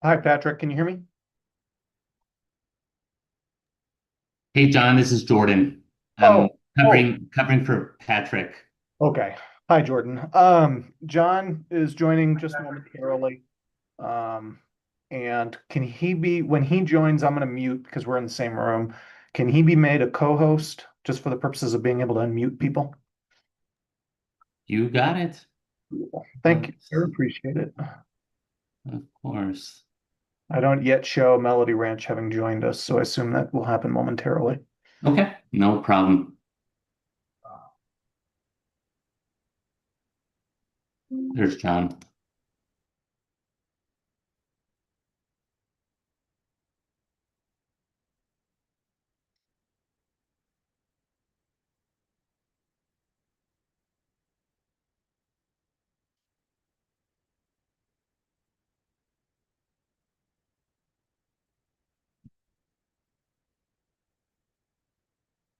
Hi, Patrick. Can you hear me? Hey John, this is Jordan. I'm Oh, oh, covering for Patrick. okay. Hi, Jordan. John is joining just momentarily. Um, and can he be, when he joins, I'm going to mute because we're in the same room. Can he be made a co-host just for the purposes of being able to unmute people? You got it. Cool. Thank you. I Let's, appreciate it. of course. I don't yet show Melody Ranch having joined us, so I assume that will happen momentarily. Okay, no problem. There's John.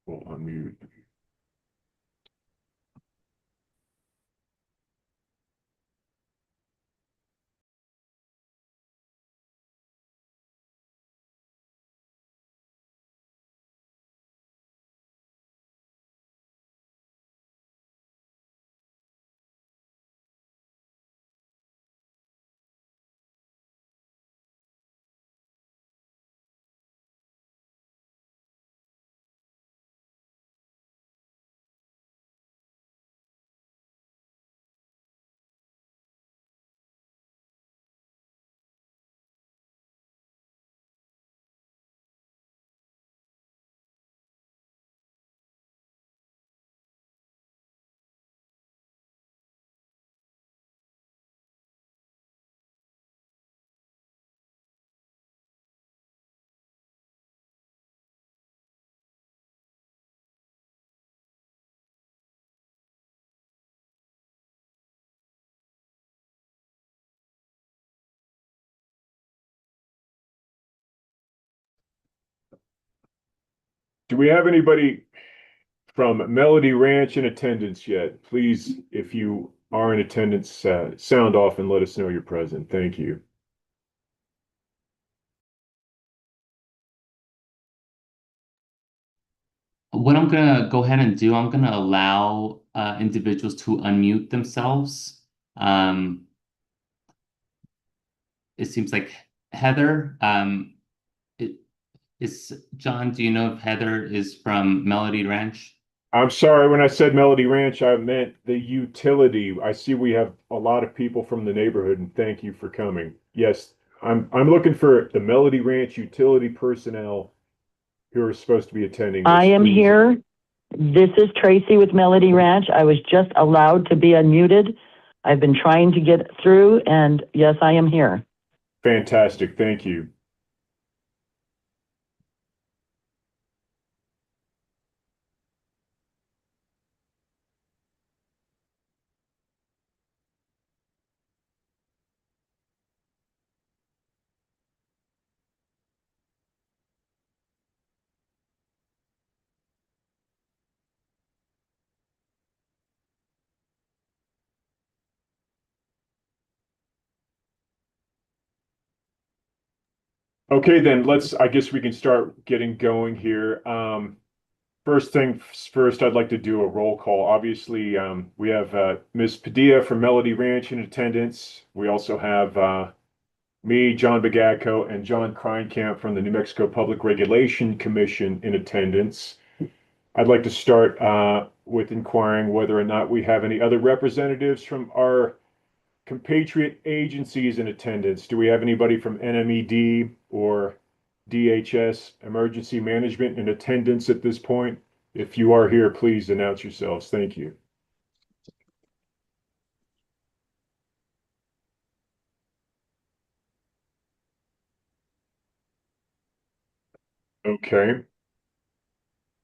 Well, unmute. Do we have anybody from Melody Ranch in attendance yet? Please, if you are in attendance, sound off and let us know you're present. Thank you. What I'm gonna go ahead and do, I'm gonna allow individuals to unmute themselves. Um, it seems like Heather. It, is John, do you know if Heather is from Melody Ranch? I'm sorry, when I said Melody Ranch, I meant the utility. I see we have a lot of people from the neighborhood, and thank you for coming. Yes, I'm looking for the Melody Ranch utility personnel who are supposed to be attending I this, am please. here. This is Tracy with Melody Ranch. I was just allowed to be unmuted. I've been trying to get through, and yes, I am here. Fantastic. Thank you. Okay, then I guess we can start getting going here. First thing first, I'd like to do a roll call. Obviously, we have Ms. Padilla from Melody Ranch in attendance. We also have me, John Bagatko, and John Kreinkamp from the New Mexico Public Regulation Commission in attendance. I'd like to start with inquiring whether or not we have any other representatives from our compatriot agencies in attendance. Do we have anybody from NMED or DHS Emergency Management in attendance at this point? If you are here, please announce yourselves. Thank you. Okay.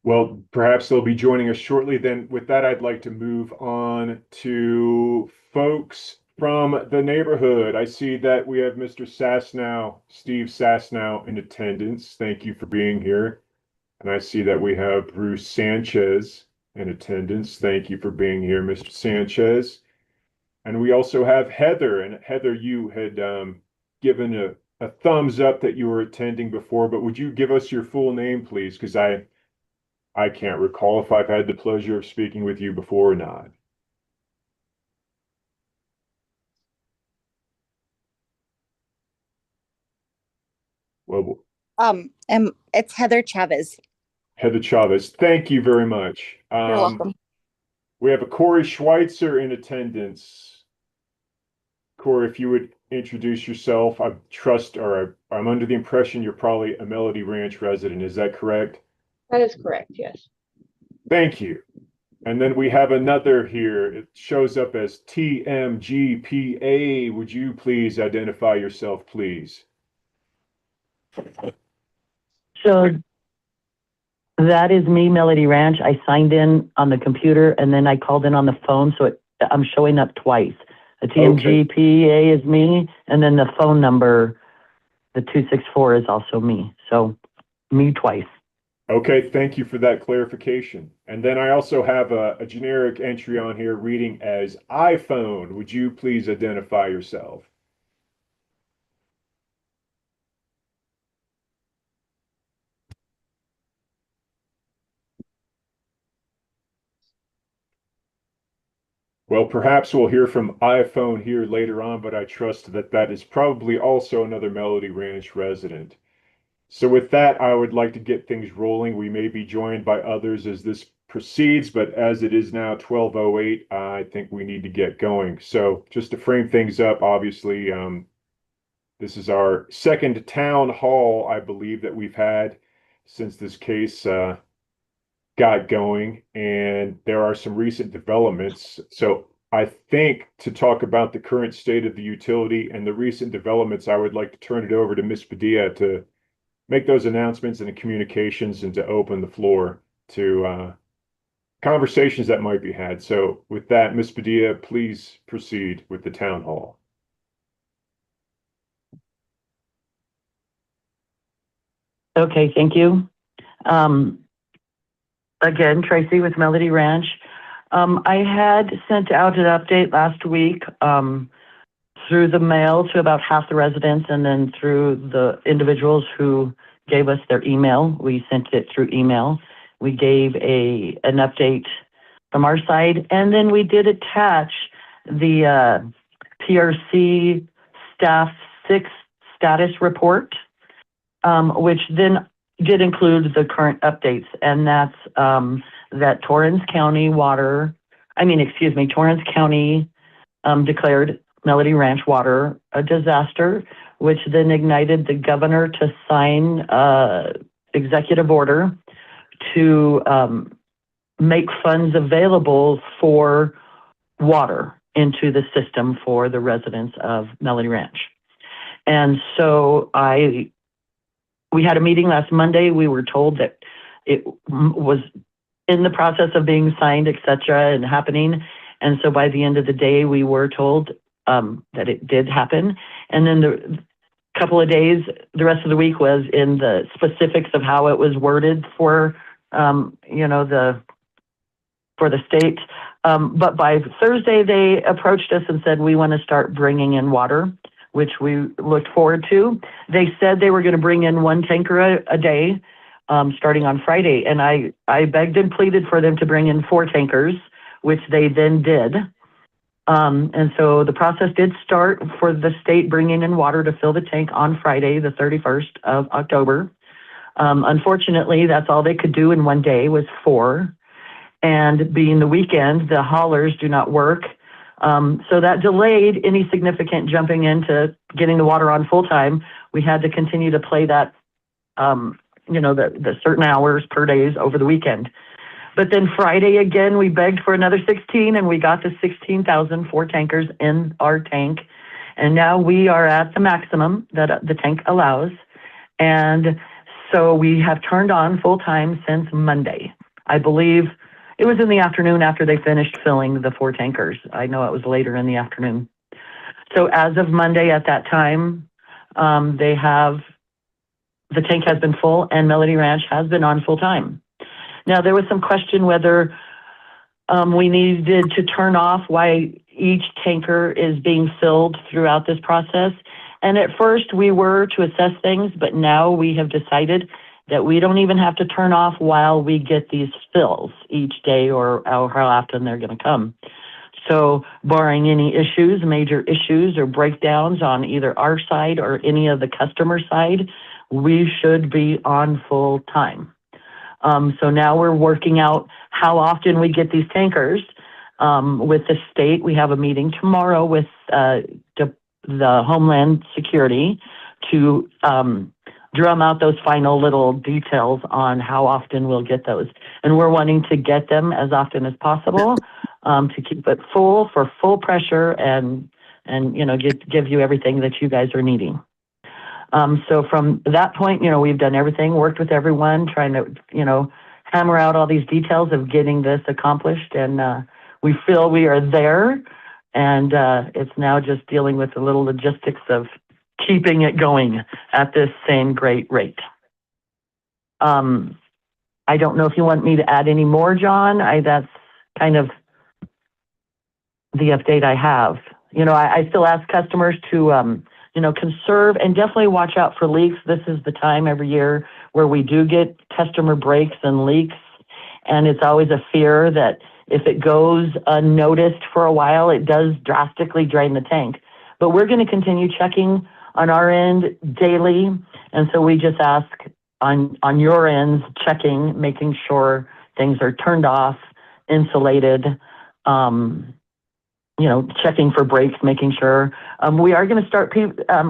Well, perhaps they'll be joining us shortly. Then, with that, I'd like to move on to folks from the neighborhood. I see that we have Mr. Sassnow, Steve Sassnow, in attendance. Thank you for being here. And I see that we have Bruce Sanchez in attendance. Thank you for being here, Mr. Sanchez. And we also have Heather. And Heather, you had given a thumbs up that you were attending before, but would you give us your full name, please? Because I can't recall if I've had the pleasure of speaking with you before or not. Well, And it's Heather Chavez. Heather Chavez, thank you very much. You're welcome. We have a Corey Schweitzer in attendance. Corey, if you would introduce yourself, I'm under the impression you're probably a Melody Ranch resident. Is that correct? That is correct, yes. Thank you. And then we have another here. It shows up as TMGPA. Would you please identify yourself, please? So that is me, Melody Ranch. I signed in on the computer and then I called in on the phone, so I'm showing up twice. The TMGPA is me, and then the phone number, the 264, is also me. So me twice. Okay, thank you for that clarification. And then I also have a generic entry on here reading as iPhone. Would you please identify yourself? Well, perhaps we'll hear from iPhone here later on, but I trust that that is probably also another Melody Ranch resident. So with that, I would like to get things rolling. We may be joined by others as this proceeds, but as it is now 12:08, I think we need to get going. So just to frame things up, obviously, this is our second town hall, I believe, that we've had since this case got going, and there are some recent developments. So I think to talk about the current state of the utility and the recent developments, I would like to turn it over to Ms. Padilla to make those announcements and the communications and to open the floor to conversations that might be had. So with that, Ms. Padilla, please proceed with the town hall. Okay, thank you. Again, Tracy with Melody Ranch. I had sent out an update last week through the mail to about half the residents, and then through the individuals who gave us their email. We sent it through email. We gave an update from our side, and then we did attach the PRC Staff 6 status report, which then did include the current updates, and that's that Torrance County declared Melody Ranch water a disaster, which then ignited the governor to sign executive order to make funds available for water into the system for the residents of Melody Ranch. And so we had a meeting last Monday. We were told that it was in the process of being signed, et cetera, and happening. And so by the end of the day, we were told that it did happen. And then the couple of days, the rest of the week was in the specifics of how it was worded for, for the state. But by Thursday, they approached us and said, we want to start bringing in water, which we looked forward to. They said they were going to bring in 1 tanker a day, starting on Friday. And I begged and pleaded for them to bring in 4 tankers, which they then did. And so the process did start for the state bringing in water to fill the tank on Friday, the 31st of October. Unfortunately, that's all they could do in one day was 4. And being the weekend, the haulers do not work. So that delayed any significant jumping into getting the water on full time. We had to continue to play that, the certain hours per days over the weekend. But then Friday again, we begged for another 16, and we got the 16,004 tankers in our tank. And now we are at the maximum that the tank allows. And so we have turned on full time since Monday. I believe it was in the afternoon after they finished filling the 4 tankers. I know it was later in the afternoon. So as of Monday at that time, the tank has been full and Melody Ranch has been on full time. Now, there was some question whether we needed to turn off why each tanker is being filled throughout this process. And at first we were to assess things, but now we have decided that we don't even have to turn off while we get these fills each day or how often they're going to come. So barring any issues, major issues or breakdowns on either our side or any of the customer side, we should be on full time. So now we're working out how often we get these tankers. With the state, we have a meeting tomorrow with the Homeland Security to drum out those final little details on how often we'll get those. And we're wanting to get them as often as possible to keep it full for full pressure and you know, give you everything that you guys are needing. So from that point, you know, we've done everything, worked with everyone, trying to, you know, hammer out all these details of getting this accomplished. And we feel we are there. And it's now just dealing with the little logistics of keeping it going at this same great rate. I don't know if you want me to add any more, John. That's kind of the update I have. You know, I still ask customers to, you know, conserve and definitely watch out for leaks. This is the time every year where we do get customer breaks and leaks. And it's always a fear that if it goes unnoticed for a while, it does drastically drain the tank. But we're going to continue checking on our end daily. And so we just ask on your ends, checking, making sure things are turned off, insulated, you know, checking for breaks, making sure. We are going to start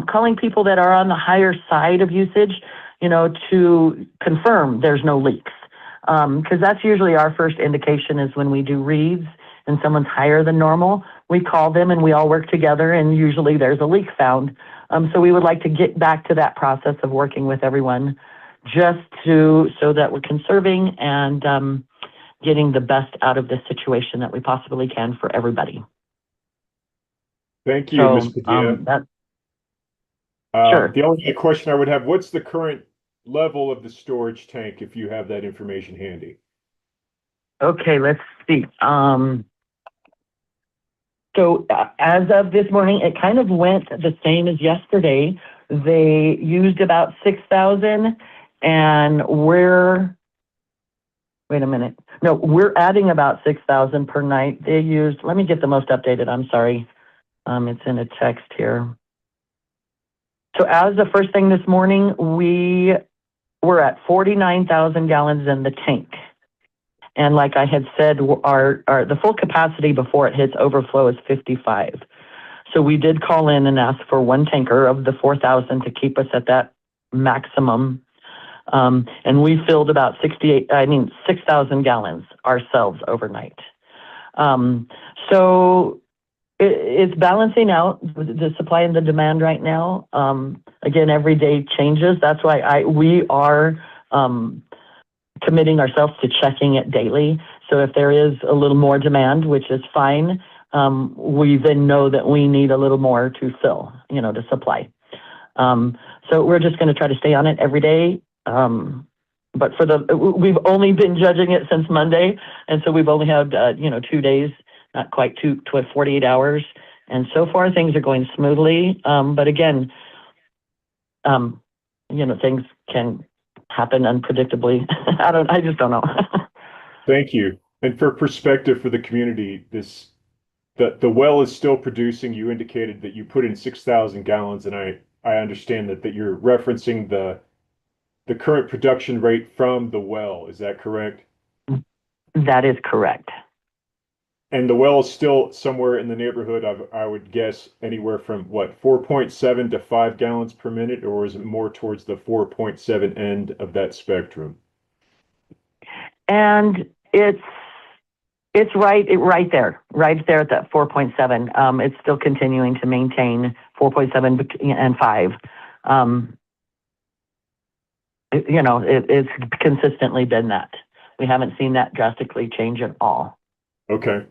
calling people that are on the higher side of usage, you know, to confirm there's no leaks. Because that's usually our first indication is when we do reads and someone's higher than normal, we call them and we all work together and usually there's a leak found. So we would like to get back to that process of working with everyone just so that we're conserving and getting the best out of this situation that we possibly can for everybody. Thank you, So, Ms. Padilla. Sure. The only question I would have, what's the current level of the storage tank, if you have that information handy? Okay, let's see. So as of this morning, it kind of went the same as yesterday. They used about 6,000 and we're adding about 6,000 per night. They used, let me get the most updated, I'm sorry. It's in a text here. So as the first thing this morning, we were at 49,000 gallons in the tank. And like I had said, the full capacity before it hits overflow is 55. So we did call in and ask for one tanker of the 4,000 to keep us at that maximum. And we filled about 6,000 gallons ourselves overnight. So it's balancing out the supply and the demand right now. Again, every day changes. That's why we are committing ourselves to checking it daily. So if there is a little more demand, which is fine, we then know that we need a little more to fill, you know, to supply. So we're just going to try to stay on it every day. But we've only been judging it since Monday. And so we've only had, 2 days, not quite 48 hours. And so far things are going smoothly. But again, things can happen unpredictably. I just don't know. Thank you. And for perspective for the community, the well is still producing. You indicated that you put in 6,000 gallons, and I understand that you're referencing the current production rate from the well. Is that correct? That is correct. And the well is still somewhere in the neighborhood of, I would guess, anywhere from 4.7 to 5 gallons per minute, or is it more towards the 4.7 end of that spectrum? And it's right there at that 4.7. It's still continuing to maintain 4.7 and 5. It's consistently been that. We haven't seen that drastically change at all. Okay.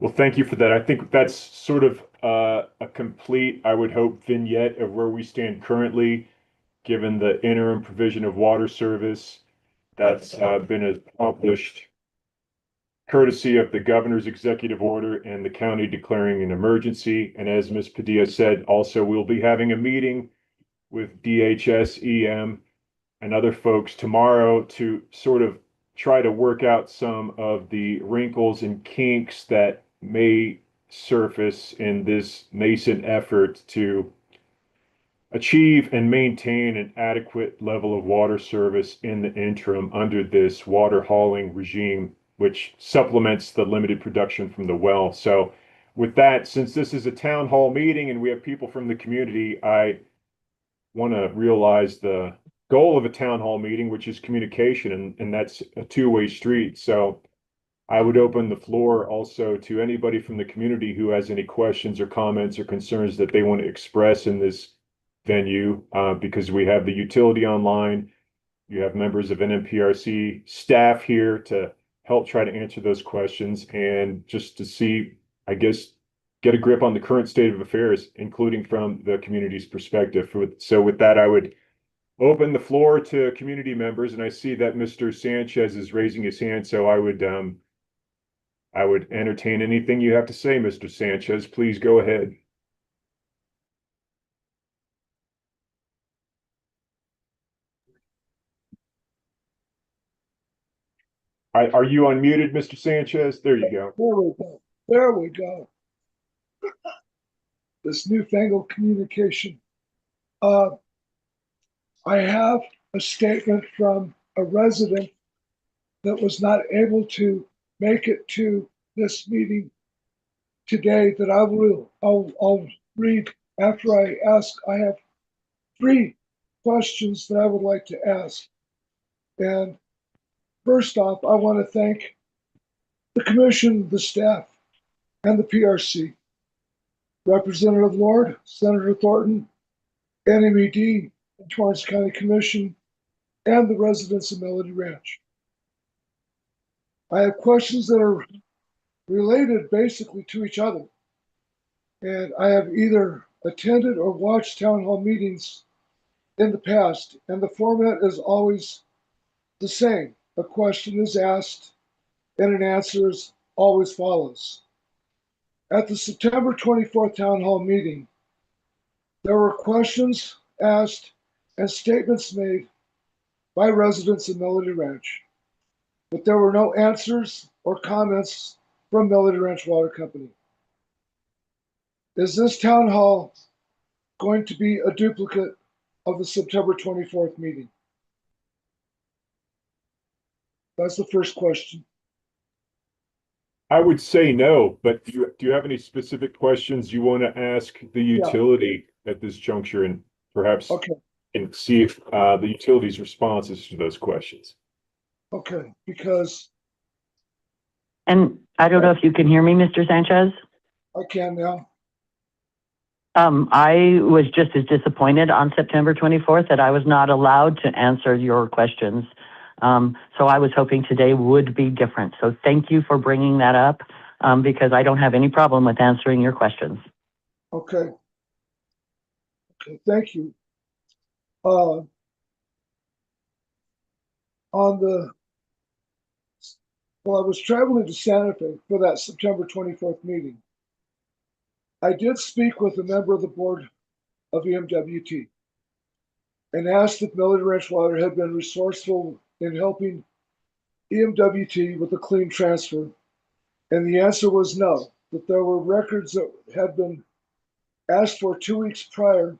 Well, thank you for that. I think that's sort of a complete, I would hope, vignette of where we stand currently, given the interim provision of water service that's been accomplished. courtesy of the governor's executive order and the county declaring an emergency. And as Ms. Padilla said, also we'll be having a meeting with DHS, EM, and other folks tomorrow to sort of try to work out some of the wrinkles and kinks that may surface in this nascent effort to achieve and maintain an adequate level of water service in the interim under this water hauling regime, which supplements the limited production from the well. So with that, since this is a town hall meeting and we have people from the community, I want to realize the goal of a town hall meeting, which is communication, and that's a two-way street. So I would open the floor also to anybody from the community who has any questions or comments or concerns that they want to express in this venue, because we have the utility online. You have members of NMPRC staff here to help try to answer those questions and just to see, I guess, get a grip on the current state of affairs, including from the community's perspective. So with that, I would open the floor to community members, and I see that Mr. Sanchez is raising his hand, so I would entertain anything you have to say, Mr. Sanchez. Please go ahead. Are you unmuted, Mr. Sanchez? There you go. There we go. There we go. This newfangled communication. I have a statement from a resident that was not able to make it to this meeting today that I'll read after I ask. I have 3 questions that I would like to ask. And first off, I want to thank the commission, the staff, and the PRC, Representative Lord, Senator Thornton, NMED, Torrance County Commission, and the residents of Melody Ranch. I have questions that are related basically to each other. And I have either attended or watched town hall meetings in the past, and the format is always the same. A question is asked and an answer is always follows. At the September 24th town hall meeting, there were questions asked and statements made by residents of Melody Ranch, but there were no answers or comments from Melody Ranch Water Company. Is this town hall going to be a duplicate of the September 24th meeting? That's the first question. I would say no, but do you have any specific questions you want to ask the utility at this juncture, and perhaps and see if the utility's responses to those questions? Okay, because And I don't know if you can hear me, Mr. Sanchez. I can now. I was just as disappointed on September 24th that I was not allowed to answer your questions. So I was hoping today would be different. So thank you for bringing that up, because I don't have any problem with answering your questions. Okay. Okay, thank you. Well, I was traveling to Santa Fe for that September 24th meeting. I did speak with a member of the board of EMWT and asked if Melody Ranch Water had been resourceful in helping EMWT with a clean transfer. And the answer was no, that there were records that had been asked for 2 weeks prior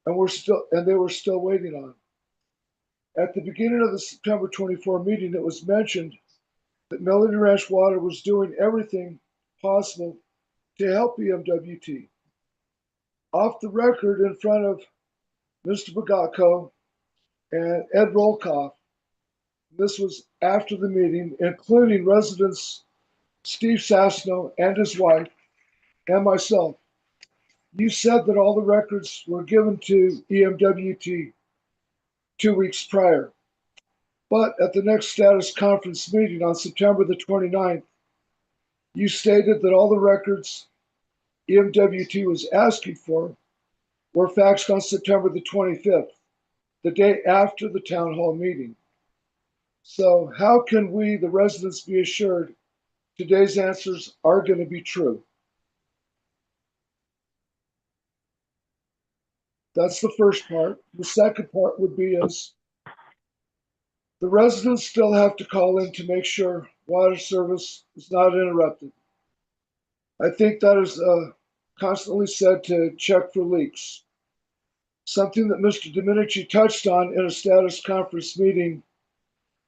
and they were still waiting on. At the beginning of the September 24 meeting, it was mentioned that Melody Ranch Water was doing everything possible to help EMWT. Off the record in front of Mr. Bogacco and Ed Rolkoff, this was after the meeting, including residents Steve Sassno and his wife and myself. You said that all the records were given to EMWT 2 weeks prior. But at the next status conference meeting on September the 29th, you stated that all the records EMWT was asking for were faxed on September the 25th, the day after the town hall meeting. So how can we, the residents, be assured today's answers are going to be true. That's the first part. The second part would be is the residents still have to call in to make sure water service is not interrupted. I think that is constantly said to check for leaks. Something that Mr. Domenici touched on in a status conference meeting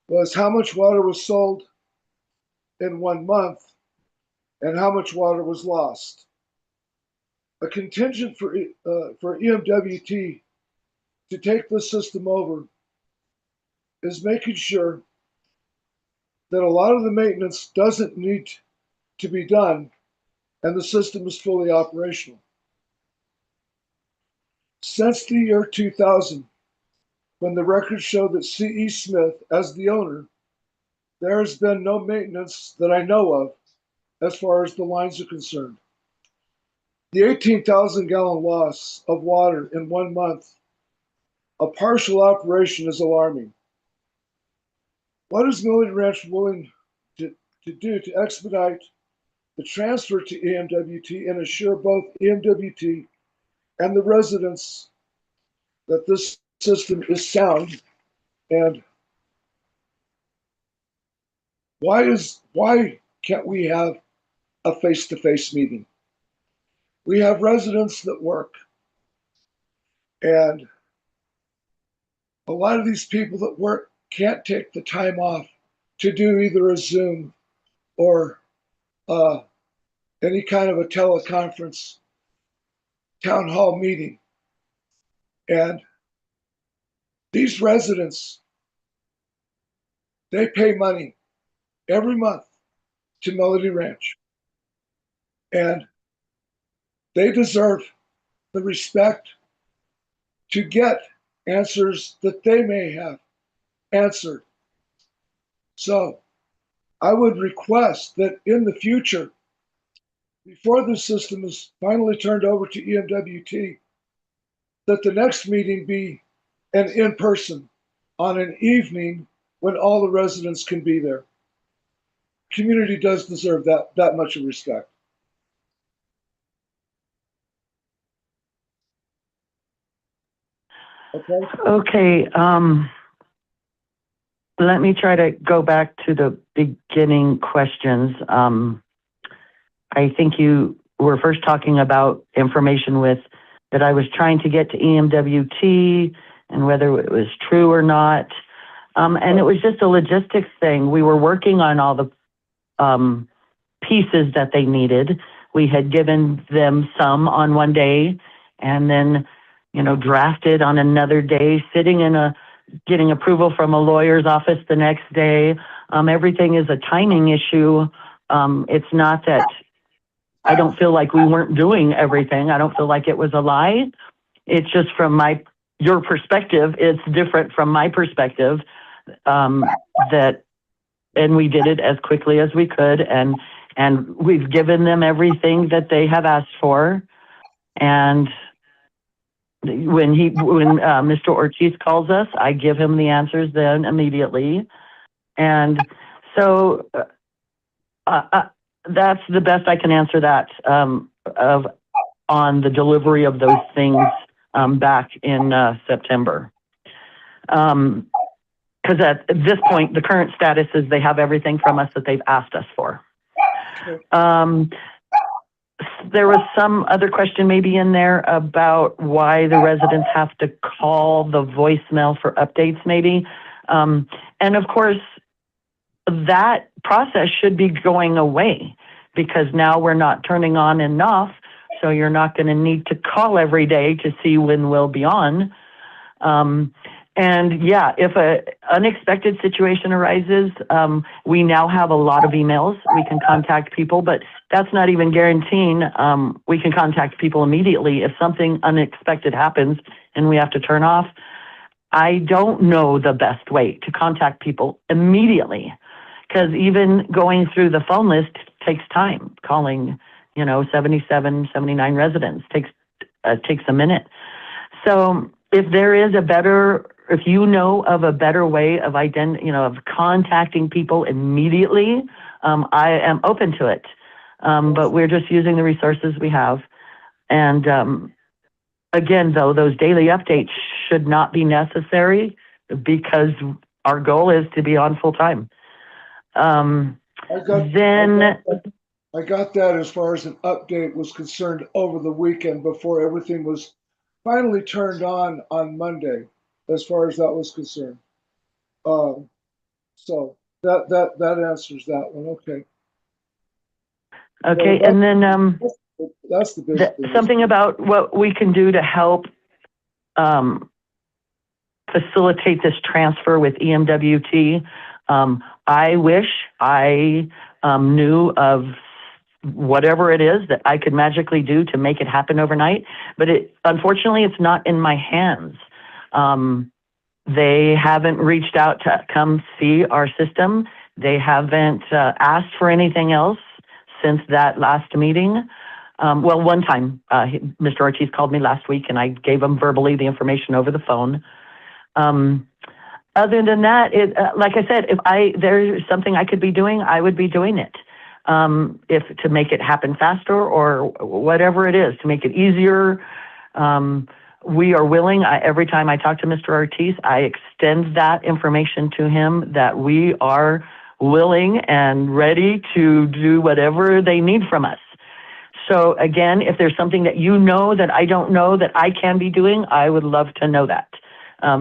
was how much water was sold in 1 month and how much water was lost. A contingent for EMWT to take the system over is making sure that a lot of the maintenance doesn't need to be done and the system is fully operational. Since the year 2000, when the records show that C.E. Smith, as the owner, there has been no maintenance that I know of as far as the lines are concerned. The 18,000 gallon loss of water in 1 month, a partial operation, is alarming. What is Melody Ranch willing to do to expedite the transfer to EMWT and assure both EMWT and the residents that this system is sound? And why can't we have a face-to-face meeting? We have residents that work, and a lot of these people that work can't take the time off to do either a Zoom or any kind of a teleconference town hall meeting. And these residents, they pay money every month to Melody Ranch. And they deserve the respect to get answers that they may have answered. So I would request that in the future, before the system is finally turned over to EMWT, that the next meeting be an in-person on an evening when all the residents can be there. Community does deserve that much of respect. Okay. Okay, let me try to go back to the beginning questions. I think you were first talking about information that I was trying to get to EMWT and whether it was true or not. And it was just a logistics thing. We were working on all the pieces that they needed. We had given them some on one day and then, drafted on another day, getting approval from a lawyer's office the next day. Everything is a timing issue. It's not that I don't feel like we weren't doing everything. I don't feel like it was a lie. It's just from your perspective, it's different from my perspective, and we did it as quickly as we could. And we've given them everything that they have asked for. And when Mr. Ortiz calls us, I give him the answers then immediately. And so that's the best I can answer that on the delivery of those things back in September. Because at this point, the current status is they have everything from us that they've asked us for. There was some other question maybe in there about why the residents have to call the voicemail for updates maybe. And of course, that process should be going away because now we're not turning on and off. So you're not going to need to call every day to see when we'll be on. And yeah, if an unexpected situation arises, we now have a lot of emails. We can contact people, but that's not even guaranteeing we can contact people immediately. If something unexpected happens and we have to turn off, I don't know the best way to contact people immediately because even going through the phone list takes time. Calling, 77, 79 residents takes a minute. So if there is if you know of a better way of of contacting people immediately, I am open to it. But we're just using the resources we have. And again, though, those daily updates should not be necessary because our goal is to be on full time. I got that as far as an update was concerned over the weekend before everything was finally turned on Monday, as far as that was concerned. So that answers that one. Okay. Okay, and then That's the big thing. something about what we can do to help facilitate this transfer with EMWT. I wish I knew of whatever it is that I could magically do to make it happen overnight, but unfortunately it's not in my hands. They haven't reached out to come see our system. They haven't asked for anything else since that last meeting. Well, one time, Mr. Ortiz called me last week and I gave him verbally the information over the phone. Other than that, like I said, if there's something I could be doing, I would be doing it. If to make it happen faster or whatever it is, to make it easier. We are willing. Every time I talk to Mr. Ortiz, I extend that information to him that we are willing and ready to do whatever they need from us. So again, if there's something that you know that I don't know that I can be doing, I would love to know that.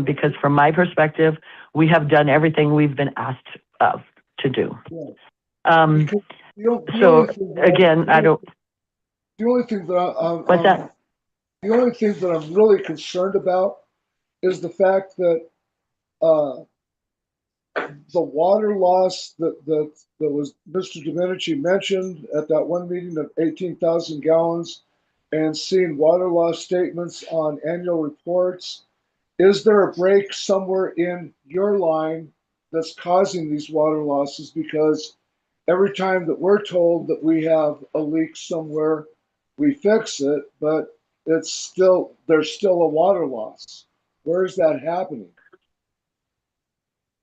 Because from my perspective, we have done everything we've been asked to do. So again, I don't. The only thing that What's that? The only thing that I'm really concerned about is the fact that the water loss that was Mr. Domenici mentioned at that one meeting of 18,000 gallons, and seeing water loss statements on annual reports. Is there a break somewhere in your line that's causing these water losses? Because every time that we're told that we have a leak somewhere, we fix it, but there's still a water loss. Where is that happening?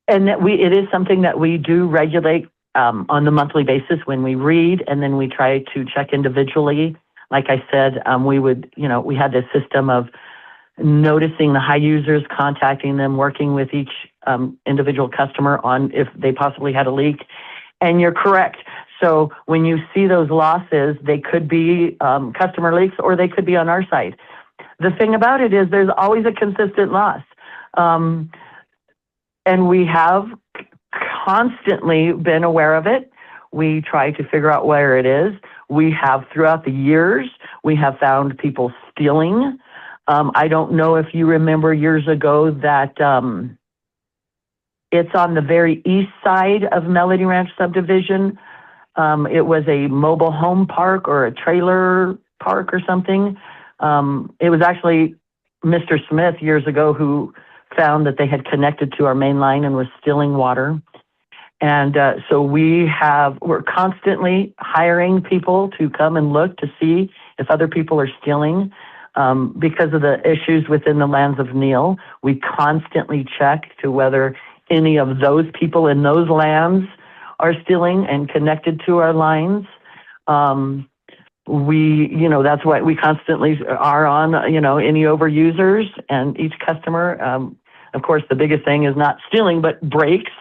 And that it is something that we do regulate on the monthly basis when we read, and then we try to check individually. Like I said, we had this system of noticing the high users, contacting them, working with each individual customer on if they possibly had a leak. And you're correct. So when you see those losses, they could be customer leaks or they could be on our side. The thing about it is there's always a consistent loss. And we have constantly been aware of it. We try to figure out where it is. We have, throughout the years, we have found people stealing. I don't know if you remember years ago that it's on the very east side of Melody Ranch subdivision. It was a mobile home park or a trailer park or something. It was actually Mr. Smith years ago who found that they had connected to our main line and was stealing water. And so we're constantly hiring people to come and look to see if other people are stealing. Because of the issues within the lands of Neil, we constantly check to whether any of those people in those lands are stealing and connected to our lines. That's why we constantly are on, any overusers and each customer. Of course, the biggest thing is not stealing, but breaks.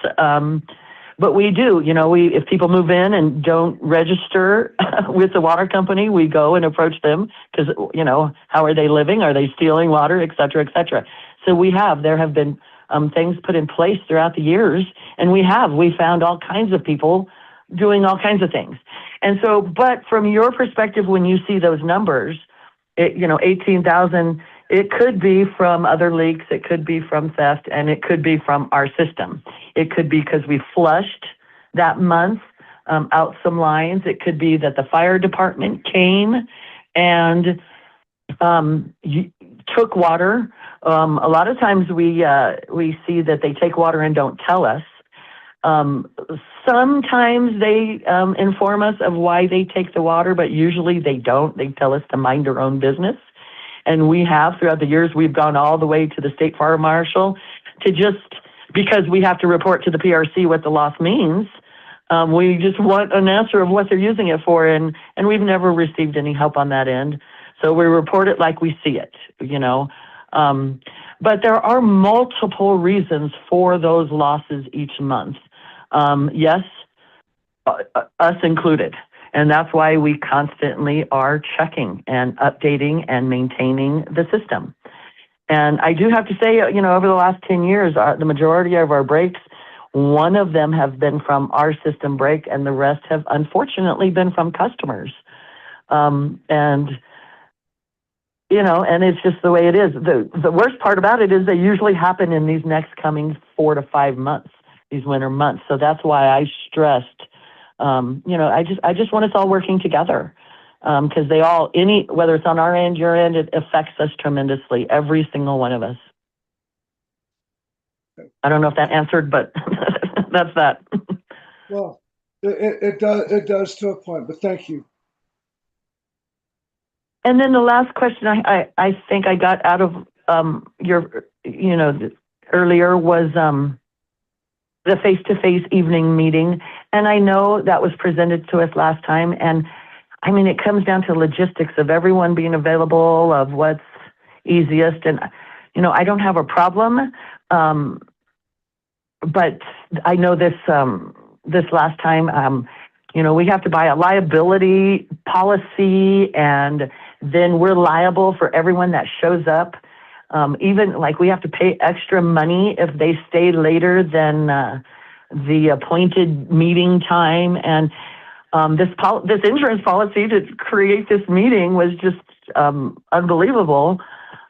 But we do, if people move in and don't register with the water company, we go and approach them because, how are they living? Are they stealing water, et cetera, et cetera? So there have been things put in place throughout the years, and we found all kinds of people doing all kinds of things. And so, but from your perspective, when you see those numbers, 18,000, it could be from other leaks, it could be from theft, and it could be from our system. It could be because we flushed that month out some lines. It could be that the fire department came and took water. A lot of times we see that they take water and don't tell us. Sometimes they inform us of why they take the water, but usually they don't. They tell us to mind our own business. And we have, throughout the years, we've gone all the way to the state fire marshal to just, because we have to report to the PRC what the loss means, We just want an answer of what they're using it for, and we've never received any help on that end. So we report it like we see it, you know. But there are multiple reasons for those losses each month. Yes, us included. And that's why we constantly are checking and updating and maintaining the system. And I do have to say, you know, over the last 10 years, the majority of our breaks, one of them have been from our system break, and the rest have unfortunately been from customers. And, you know, and it's just the way it is. The worst part about it is they usually happen in these next coming 4 to 5 months, these winter months. So that's why I stressed, you know, I just want us all working together. Because they all, whether it's on our end, your end, it affects us tremendously, every single one of us. I don't know if that answered, but that's that. Well, it does to a point, but thank you. And then the last question I think I got out of your, you know, earlier was the face-to-face evening meeting. And I know that was presented to us last time, and I mean, it comes down to logistics of everyone being available, of what's easiest. And, you know, I don't have a problem. But I know this last time, you know, we have to buy a liability policy, and then we're liable for everyone that shows up. Even like we have to pay extra money if they stay later than the appointed meeting time. And this insurance policy to create this meeting was just unbelievable,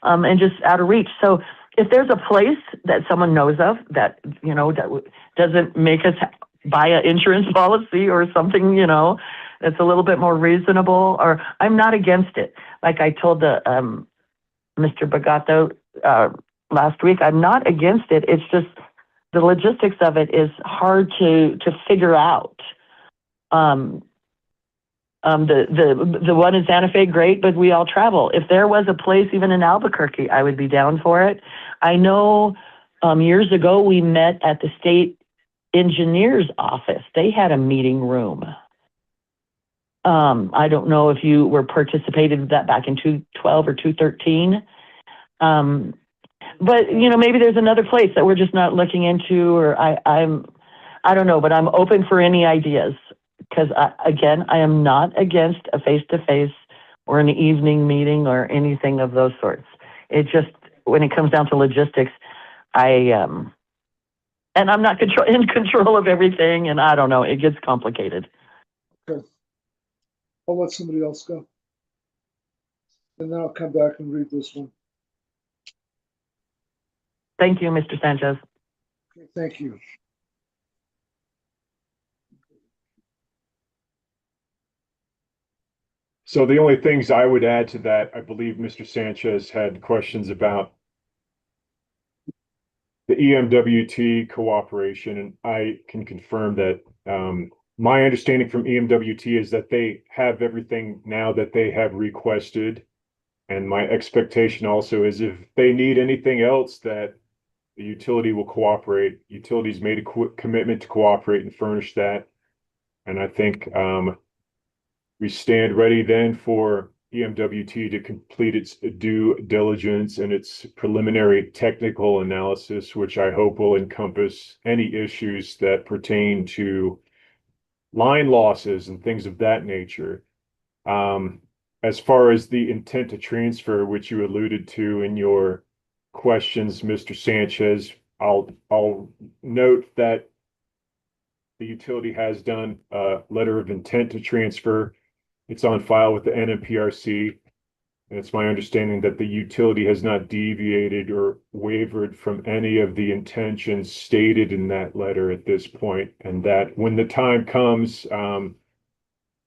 and just out of reach. So if there's a place that someone knows of that, you know, that doesn't make us buy an insurance policy or something, you know, that's a little bit more reasonable, or I'm not against it. Like I told the Mr. Bagato last week, I'm not against it. It's just the logistics of it is hard to figure out. The one in Santa Fe, great, but we all travel. If there was a place even in Albuquerque, I would be down for it. I know years ago we met at the state engineer's office. They had a meeting room. I don't know if you were participated in that back in 2012 or 2013. But you know, maybe there's another place that we're just not looking into, or I don't know, but I'm open for any ideas. Because again, I am not against a face-to-face or an evening meeting or anything of those sorts. It just, when it comes down to logistics, and I'm not in control of everything, and I don't know, it gets complicated. Okay. I'll let somebody else go. And then I'll come back and read this one. Thank you, Mr. Sanchez. Okay, thank you. So the only things I would add to that, I believe Mr. Sanchez had questions about the EMWT cooperation, and I can confirm that my understanding from EMWT is that they have everything now that they have requested. And my expectation also is if they need anything else, that the utility will cooperate. Utilities made a commitment to cooperate and furnish that. And I think we stand ready then for EMWT to complete its due diligence and its preliminary technical analysis, which I hope will encompass any issues that pertain to line losses and things of that nature. As far as the intent to transfer, which you alluded to in your questions, Mr. Sanchez, I'll note that the utility has done a letter of intent to transfer. It's on file with the NMPRC, and it's my understanding that the utility has not deviated or wavered from any of the intentions stated in that letter at this point, and that when the time comes, the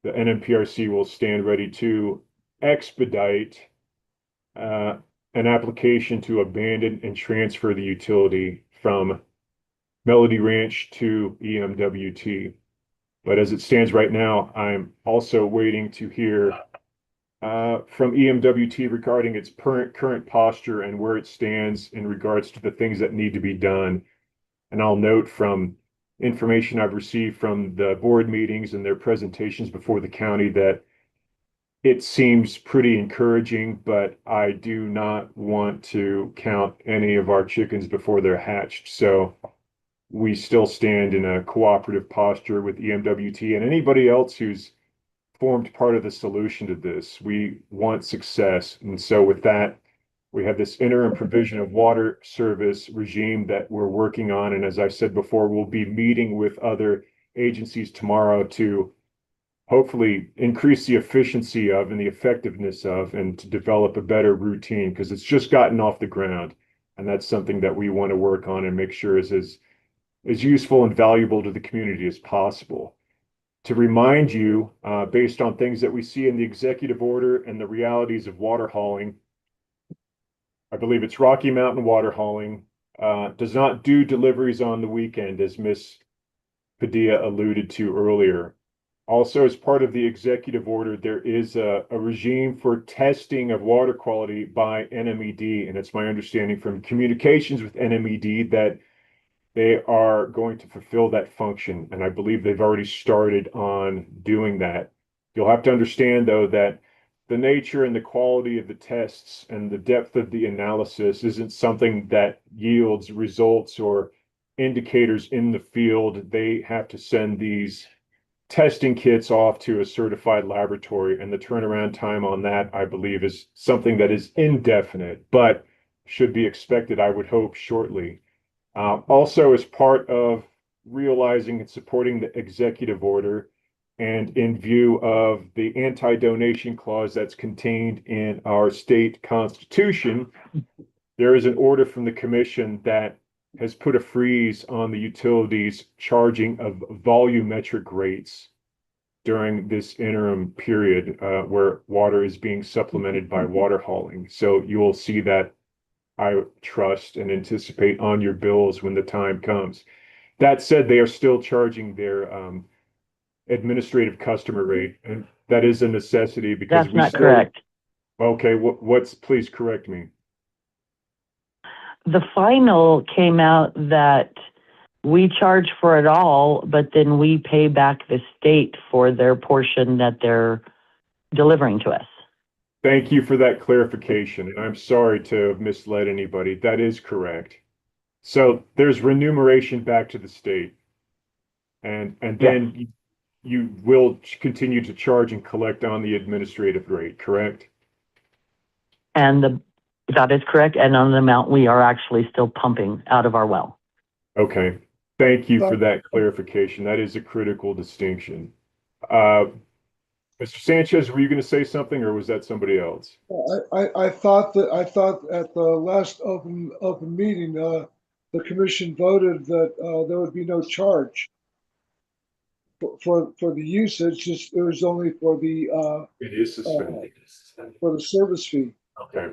NMPRC will stand ready to expedite an application to abandon and transfer the utility from Melody Ranch to EMWT. But as it stands right now, I'm also waiting to hear from EMWT regarding its current posture and where it stands in regards to the things that need to be done. And I'll note from information I've received from the board meetings and their presentations before the county that it seems pretty encouraging, but I do not want to count any of our chickens before they're hatched. So we still stand in a cooperative posture with EMWT and anybody else who's formed part of the solution to this. We want success. And so with that, we have this interim provision of water service regime that we're working on. And as I said before, we'll be meeting with other agencies tomorrow to hopefully increase the efficiency of and the effectiveness of, and to develop a better routine because it's just gotten off the ground. And that's something that we want to work on and make sure is as useful and valuable to the community as possible. To remind you, based on things that we see in the executive order and the realities of water hauling, I believe it's Rocky Mountain Water Hauling, does not do deliveries on the weekend, as Ms. Padilla alluded to earlier. Also, as part of the executive order, there is a regime for testing of water quality by NMED, and it's my understanding from communications with NMED that they are going to fulfill that function, and I believe they've already started on doing that. You'll have to understand, though, that the nature and the quality of the tests and the depth of the analysis isn't something that yields results or indicators in the field. They have to send these testing kits off to a certified laboratory, and the turnaround time on that, I believe, is something that is indefinite, but should be expected, I would hope, shortly. Also, as part of realizing and supporting the executive order, and in view of the anti-donation clause that's contained in our state constitution, there is an order from the commission that has put a freeze on the utilities charging of volumetric rates during this interim period where water is being supplemented by water hauling. So you will see that, I trust and anticipate, on your bills when the time comes. That said, they are still charging their administrative customer rate, and that is a necessity because That's not correct. Okay, what's, please correct me. The final came out that we charge for it all, but then we pay back the state for their portion that they're delivering to us. Thank you for that clarification, and I'm sorry to have misled anybody. That is correct. So there's remuneration back to the state, and then you will continue to charge and collect on the administrative rate, correct? And that is correct, and on the amount we are actually still pumping out of our well. Okay, thank you for that clarification. That is a critical distinction. Mr. Sanchez, were you going to say something, or was that somebody else? I thought at the last open meeting, the commission voted that there would be no charge for the usage. Just it was only for the It is suspended. for the service fee. Okay.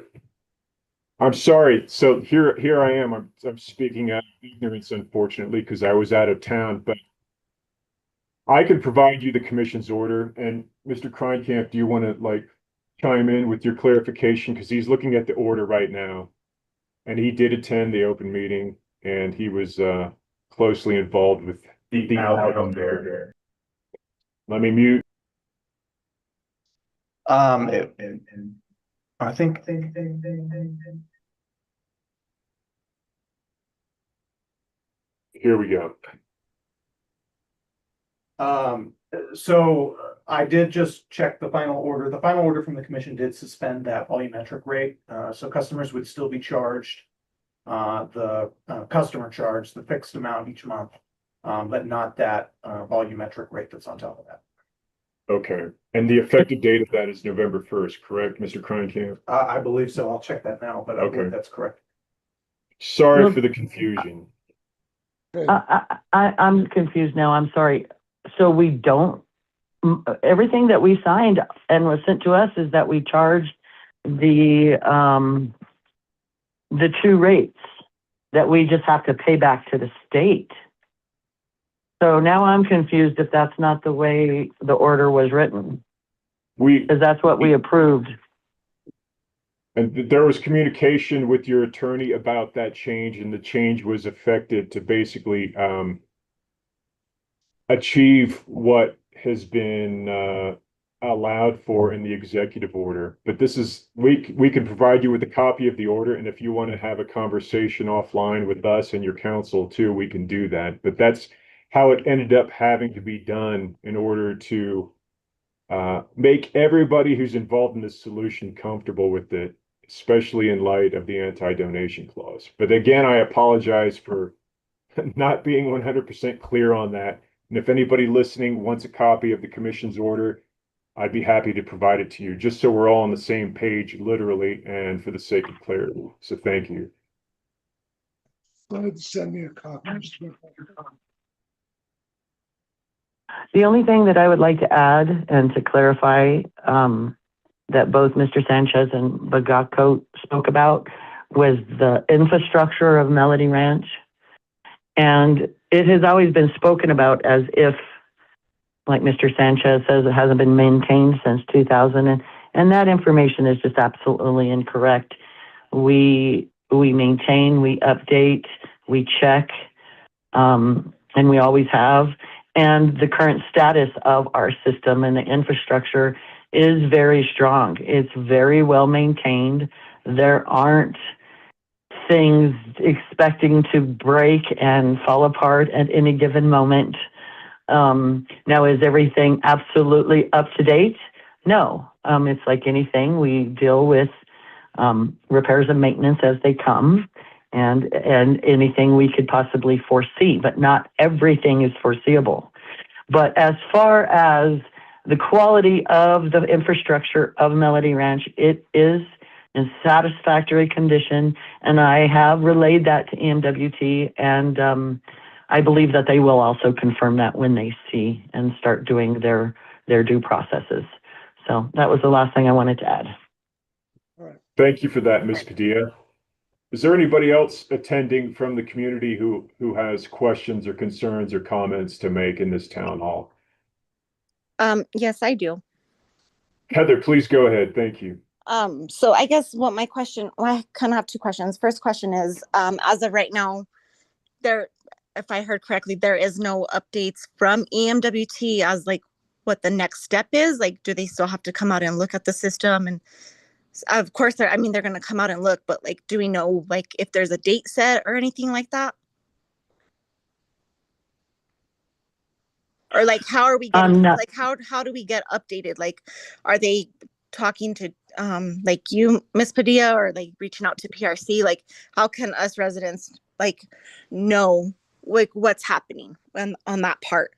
I'm sorry. So here I am. I'm speaking out of ignorance, unfortunately, because I was out of town, but I can provide you the commission's order. And Mr. Kreinkamp, do you want to chime in with your clarification? Because he's looking at the order right now. And he did attend the open meeting, and he was closely involved with the outcome there. Let me mute. I think Here we go. So I did just check the final order. The final order from the commission did suspend that volumetric rate. So customers would still be charged the customer charge, the fixed amount each month, but not that volumetric rate that's on top of that. Okay. And the effective date of that is November 1st, correct, Mr. Kreinkamp? I believe so. I'll check that now, but I believe Okay. that's correct. Sorry for the confusion. I'm confused now. I'm sorry. So we don't, everything that we signed and was sent to us is that we charged the two rates that we just have to pay back to the state. So now I'm confused if that's not the way the order was written, because that's what we approved. And there was communication with your attorney about that change, and the change was affected to basically achieve what has been allowed for in the executive order. But this is, we can provide you with a copy of the order, and if you want to have a conversation offline with us and your counsel too, we can do that. But that's how it ended up having to be done in order to make everybody who's involved in this solution comfortable with it, especially in light of the anti-donation clause. But again, I apologize for not being 100% clear on that. And if anybody listening wants a copy of the commission's order, I'd be happy to provide it to you, just so we're all on the same page, literally, and for the sake of clarity. So thank you. Go ahead and send me a copy, Mr. Mayor. The only thing that I would like to add and to clarify, that both Mr. Sanchez and Bagako spoke about was the infrastructure of Melody Ranch. And it has always been spoken about as if, like Mr. Sanchez says, it hasn't been maintained since 2000. And that information is just absolutely incorrect. We maintain, we update, we check, and we always have. And the current status of our system and the infrastructure is very strong. It's very well maintained. There aren't things expecting to break and fall apart at any given moment. Now, is everything absolutely up to date? No. It's like anything. We deal with repairs and maintenance as they come, and anything we could possibly foresee, but not everything is foreseeable. But as far as the quality of the infrastructure of Melody Ranch, it is in satisfactory condition, and I have relayed that to EMWT, and I believe that they will also confirm that when they see and start doing their due processes. So that was the last thing I wanted to add. Thank you for that, Ms. Padilla. Is there anybody else attending from the community who has questions or concerns or comments to make in this town hall? Yes, I do. Heather, please go ahead. Thank you. So I guess what my question, well, I kind of have two questions. First question is, as of right now, if I heard correctly, there is no updates from EMWT as like what the next step is. Like, do they still have to come out and look at the system? And of course, they're going to come out and look, but like, do we know like if there's a date set or anything like that? Or like, how are we getting, like, how do we get updated? Like, are they talking to like you, Ms. Padilla, or like reaching out to PRC? Like, how can us residents like know like what's happening on that part?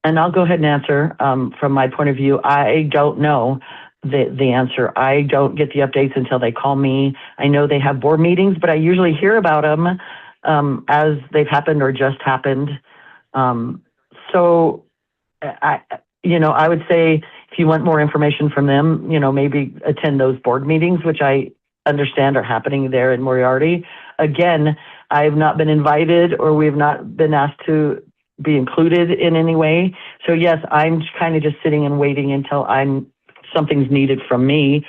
And I'll go ahead and answer from my point of view. I don't know the answer. I don't get the updates until they call me. I know they have board meetings, but I usually hear about them as they've happened or just happened. So I would say if you want more information from them, maybe attend those board meetings, which I understand are happening there in Moriarty. Again, I've not been invited, or we've not been asked to be included in any way. So yes, I'm kind of just sitting and waiting until something's needed from me.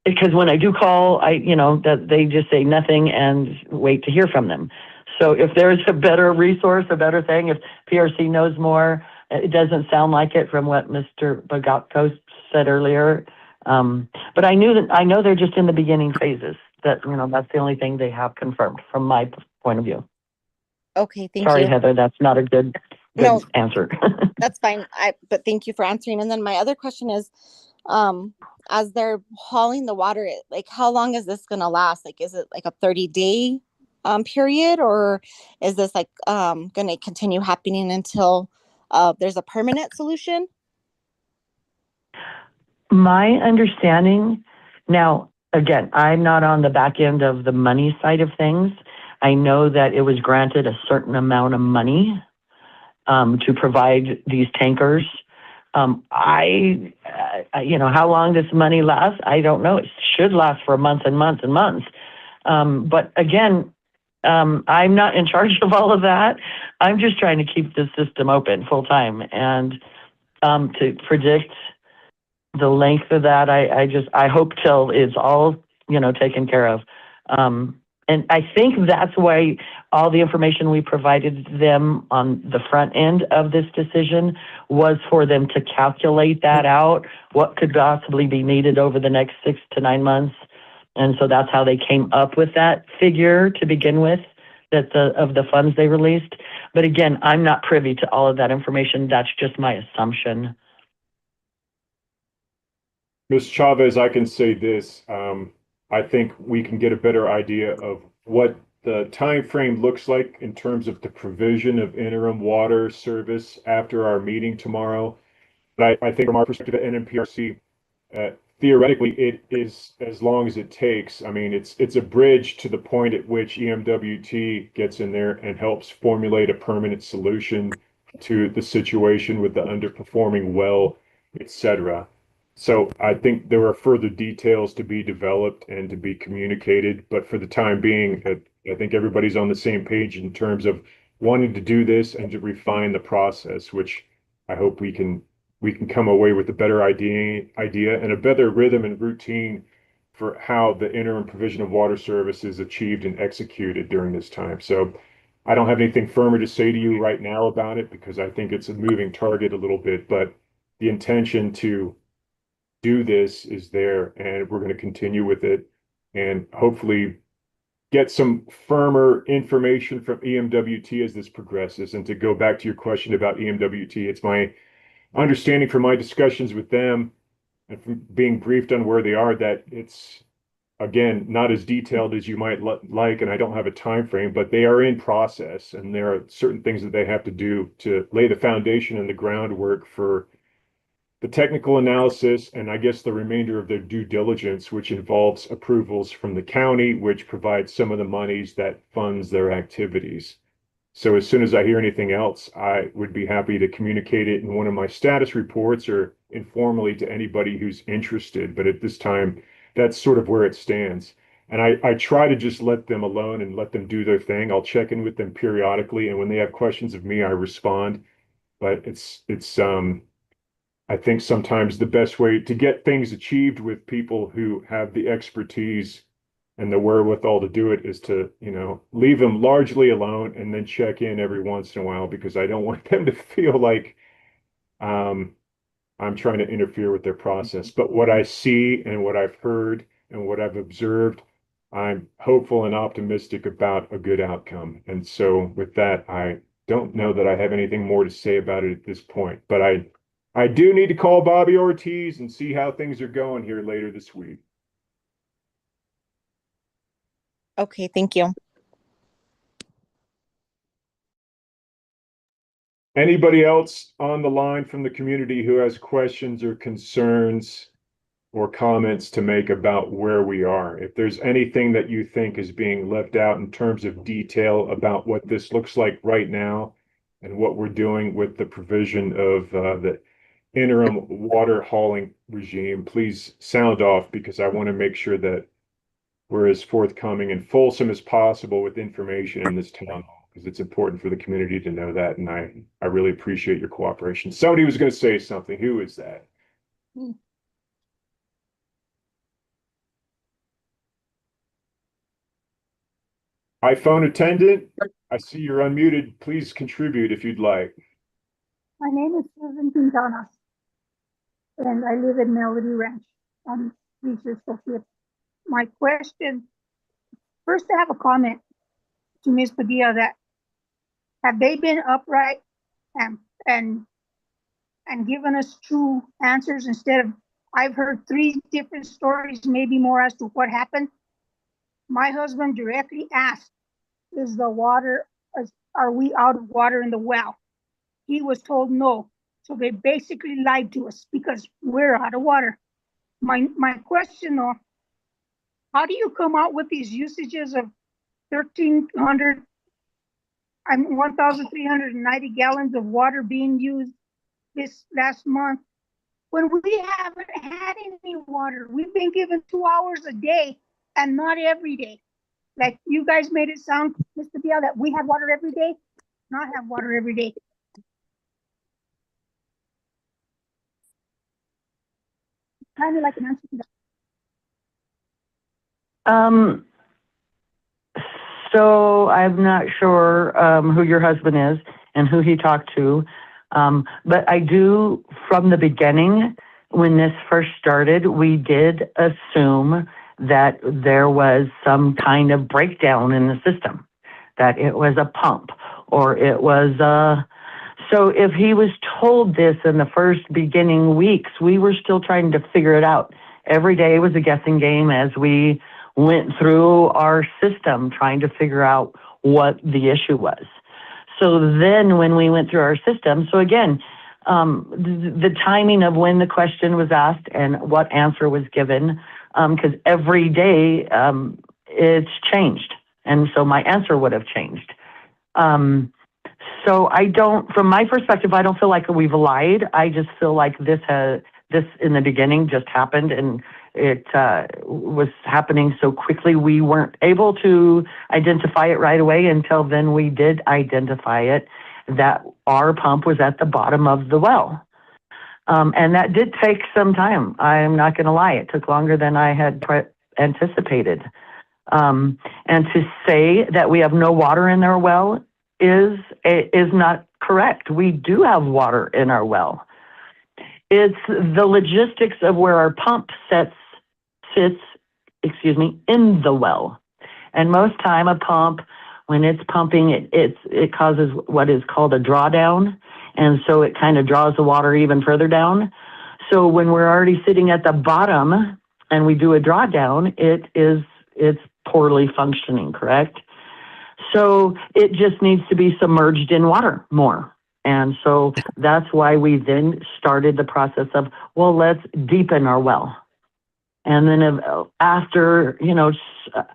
Because when I do call, that they just say nothing and wait to hear from them. So if there's a better resource, a better thing, if PRC knows more, it doesn't sound like it from what Mr. Bagatko said earlier. But I know they're just in the beginning phases. That's the only thing they have confirmed from my point of view. Okay, thank you. Sorry, Heather, that's not a good answer. That's fine. But thank you for answering. And then my other question is, as they're hauling the water, like how long is this gonna last? Like, is it like a 30-day period, or is this like gonna continue happening until there's a permanent solution? My understanding, now, again, I'm not on the back end of the money side of things. I know that it was granted a certain amount of money to provide these tankers. How long this money lasts, I don't know. It should last for months and months and months. But again, I'm not in charge of all of that. I'm just trying to keep the system open full time, and to predict the length of that, I hope till it's all taken care of. And I think that's why all the information we provided them on the front end of this decision was for them to calculate that out, what could possibly be needed over the next 6 to 9 months. And so that's how they came up with that figure to begin with, of the funds they released. But again, I'm not privy to all of that information. That's just my assumption. Ms. Chavez, I can say this. I think we can get a better idea of what the time frame looks like in terms of the provision of interim water service after our meeting tomorrow. But I think from our perspective at NMPRC, theoretically, it is as long as it takes. I mean, it's a bridge to the point at which EMWT gets in there and helps formulate a permanent solution to the situation with the underperforming well, etc. So I think there are further details to be developed and to be communicated, but for the time being, I think everybody's on the same page in terms of wanting to do this and to refine the process, which I hope we can come away with a better idea and a better rhythm and routine for how the interim provision of water service is achieved and executed during this time. So I don't have anything firmer to say to you right now about it because I think it's a moving target a little bit, but the intention to do this is there and we're going to continue with it and hopefully get some firmer information from EMWT as this progresses. And to go back to your question about EMWT, it's my understanding from my discussions with them and from being briefed on where they are that it's, again, not as detailed as you might like, and I don't have a time frame, but they are in process and there are certain things that they have to do to lay the foundation and the groundwork for the technical analysis, and I guess the remainder of their due diligence, which involves approvals from the county, which provides some of the monies that funds their activities. So as soon as I hear anything else, I would be happy to communicate it in one of my status reports or informally to anybody who's interested. But at this time, that's sort of where it stands. And I try to just let them alone and let them do their thing. I'll check in with them periodically, and when they have questions of me, I respond. But I think sometimes the best way to get things achieved with people who have the expertise and the wherewithal to do it is to, leave them largely alone and then check in every once in a while because I don't want them to feel like I'm trying to interfere with their process. But what I see and what I've heard and what I've observed, I'm hopeful and optimistic about a good outcome. And so with that, I don't know that I have anything more to say about it at this point, but I do need to call Bobby Ortiz and see how things are going here later this week. Okay, thank you. Anybody else on the line from the community who has questions or concerns or comments to make about where we are? If there's anything that you think is being left out in terms of detail about what this looks like right now and what we're doing with the provision of the interim water hauling regime, please sound off because I want to make sure that we're as forthcoming and fulsome as possible with information in this town hall because it's important for the community to know that. And I really appreciate your cooperation. Somebody was going to say something. Who is that? iPhone attendant, I see you're unmuted. Please contribute if you'd like. My name is Susan Quintana, and I live in Melody Ranch. I'm Research Associate. My question, first I have a comment to Ms. Padilla that have they been upright and given us true answers instead of, I've heard 3 different stories, maybe more as to what happened. My husband directly asked, are we out of water in the well? He was told no. So they basically lied to us because we're out of water. My question though, how do you come out with these usages of 1,390 gallons of water being used this last month when we haven't had any water? We've been given 2 hours a day and not every day. Like you guys made it sound, Mr. Biel, that we have water every day, not have water every day. Kind of like an answer to that. So I'm not sure who your husband is and who he talked to. But I do, from the beginning, when this first started, we did assume that there was some kind of breakdown in the system, that it was a pump or it was so if he was told this in the first beginning weeks, we were still trying to figure it out. Every day was a guessing game as we went through our system trying to figure out what the issue was. So then when we went through our system, so again, the timing of when the question was asked and what answer was given, because every day it's changed. And so my answer would have changed. So I don't, from my perspective, I don't feel like we've lied. I just feel like this in the beginning just happened, and it was happening so quickly we weren't able to identify it right away. Until then we did identify it, that our pump was at the bottom of the well. And that did take some time. I'm not going to lie. It took longer than I had anticipated. And to say that we have no water in our well is not correct. We do have water in our well. It's the logistics of where our pump sits, in the well. And most time a pump, when it's pumping, it causes what is called a drawdown. And so it kind of draws the water even further down. So when we're already sitting at the bottom and we do a drawdown, it's poorly functioning, correct? So it just needs to be submerged in water more. And so that's why we then started the process of, well, let's deepen our well. And then after,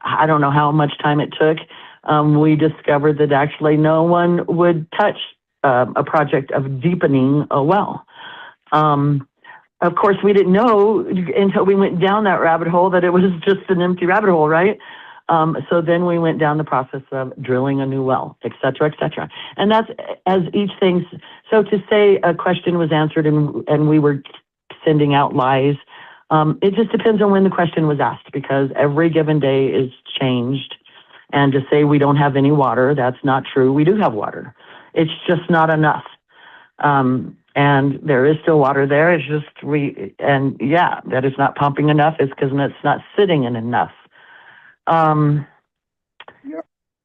I don't know how much time it took, we discovered that actually no one would touch a project of deepening a well. Of course, we didn't know until we went down that rabbit hole that it was just an empty rabbit hole, right? So then we went down the process of drilling a new well, et cetera, et cetera. And that's as each thing. So to say a question was answered and we were sending out lies, it just depends on when the question was asked, because every given day is changed. And to say we don't have any water, that's not true. We do have water. It's just not enough. And there is still water there. It's just that it's not pumping enough. It's because it's not sitting in enough. You're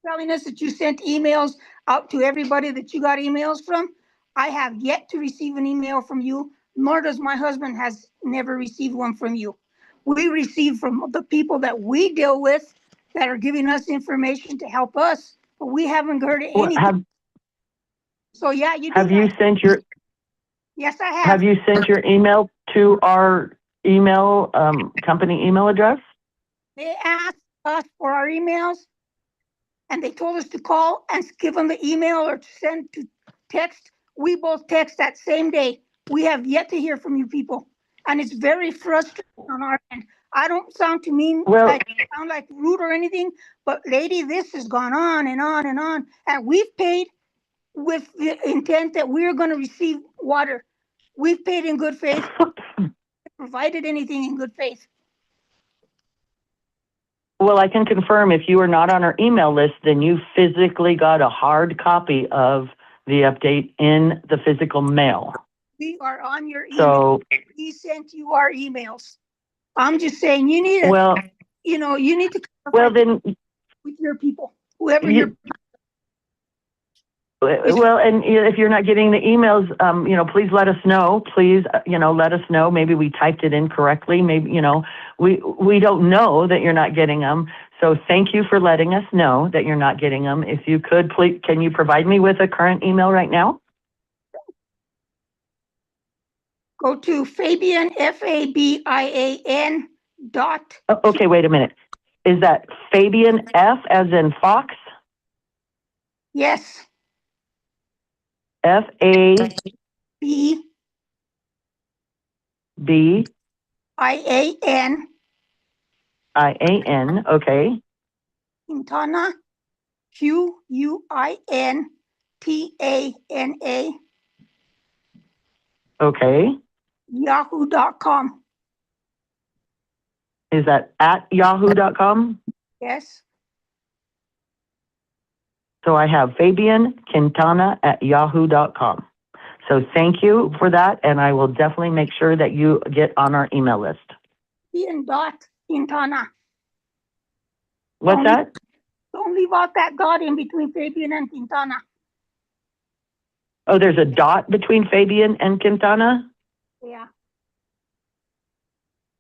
telling us that you sent emails out to everybody that you got emails from. I have yet to receive an email from you, nor does my husband has never received one from you. We receive from the people that we deal with that are giving us information to help us, but we haven't heard anything. So yeah, you do. Have you sent your? Yes, I have. Have you sent your email to our email company email address? They asked us for our emails, and they told us to call and give them the email or to send to text. We both text that same day. We have yet to hear from you people, and it's very frustrating on our end. I don't sound to mean, I sound like rude or anything, but lady, this has gone on and on and on, and we've paid with the intent that we're going to receive water. We've paid in good faith, provided anything in good faith. Well, I can confirm if you are not on our email list, then you physically got a hard copy of the update in the physical mail. We are on your email. So we sent you our emails. I'm just saying you need to, you need to with your people, whoever you're. Well, and if you're not getting the emails, please let us know. Please, let us know. Maybe we typed it incorrectly. Maybe, we don't know that you're not getting them. So thank you for letting us know that you're not getting them. If you could, please, can you provide me with a current email right now? Go to Fabian, FABIAN . Okay, wait a minute. Is that Fabian F as in Fox? Yes. FAB IAN. Okay. Quintana, QUINTANA. Okay. Yahoo.com. Is that at yahoo.com? Yes. So I have FabianQuintana@yahoo.com. So thank you for that, and I will definitely make sure that you get on our email list. Ian dot Quintana. What's Only- that? Don't leave out that dot in between Fabian and Quintana. Oh, there's a dot between Fabian and Quintana? Yeah.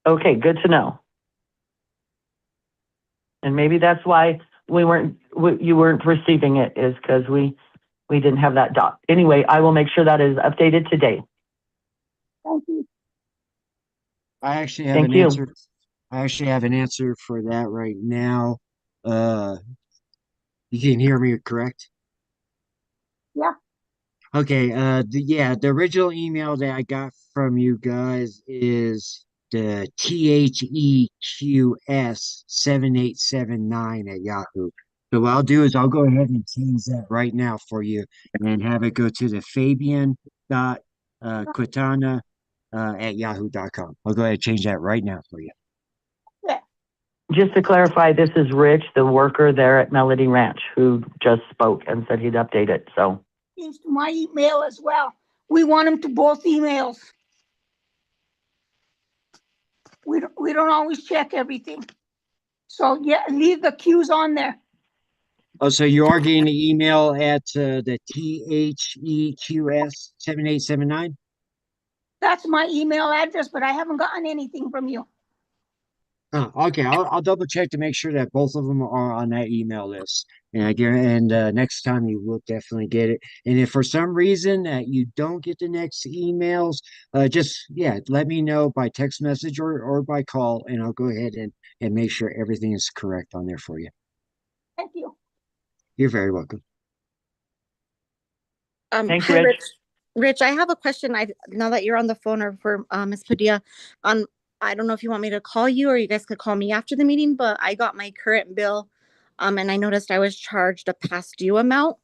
Okay, good to know. And maybe that's why you weren't receiving it, is because we didn't have that dot. Anyway, I will make sure that is updated today. Thank you. I actually have Thank an you. answer. I actually have an answer for that right now. You can hear me, correct? Yeah. Okay, the original email that I got from you guys is the THEQS7879 @Yahoo. So what I'll do is I'll go ahead and change that right now for you and have it go to the Fabian.Quintana @Yahoo.com. I'll go ahead and change that right now for you. Just to clarify, this is Rich, the worker there at Melody Ranch, who just spoke and said he'd update it. So Change to my email as well. We want them to both emails. We don't always check everything. So yeah, leave the Q's on there. Oh, so you are getting the email at the THEQS7879? That's my email address, but I haven't gotten anything from you. Oh, okay. I'll double check to make sure that both of them are on that email list. And next time you will definitely get it. And if for some reason that you don't get the next emails, just let me know by text message or by call, and I'll go ahead and make sure everything is correct on there for you. Thank you. You're very welcome. Thanks, Hi, Rich. Rich, I have a question. Now that you're on the phone, or for Ms. Padilla, I don't know if you want me to call you or you guys could call me after the meeting, but I got my current bill, and I noticed I was charged a past due amount,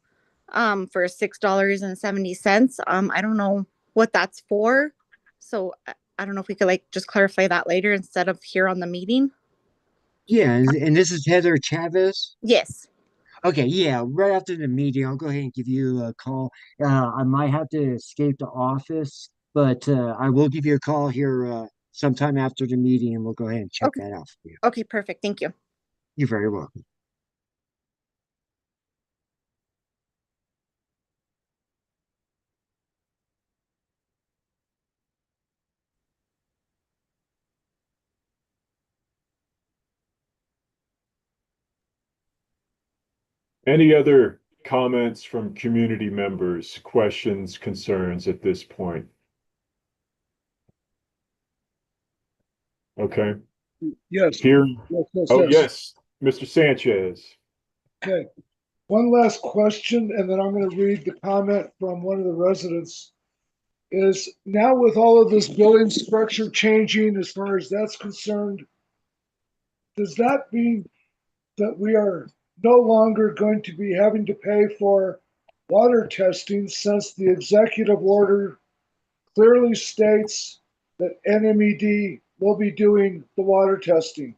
for $6.70. I don't know what that's for, so I don't know if we could just clarify that later instead of here on the meeting. Yeah, and this is Heather Chavez. Yes. Okay, yeah, right after the meeting, I'll go ahead and give you a call. I might have to escape the office, but I will give you a call here sometime after the meeting, and we'll go ahead and check Okay. that out for you. Okay, perfect. Thank you. You're very welcome. Any other comments from community members, questions, concerns at this point? Okay, Yes. here, Yes. yes, Mr. Sanchez. Okay. One last question, and then I'm going to read the comment from one of the residents. Is now with all of this building structure changing as far as that's concerned, does that mean that we are no longer going to be having to pay for water testing, since the executive order clearly states that NMED will be doing the water testing?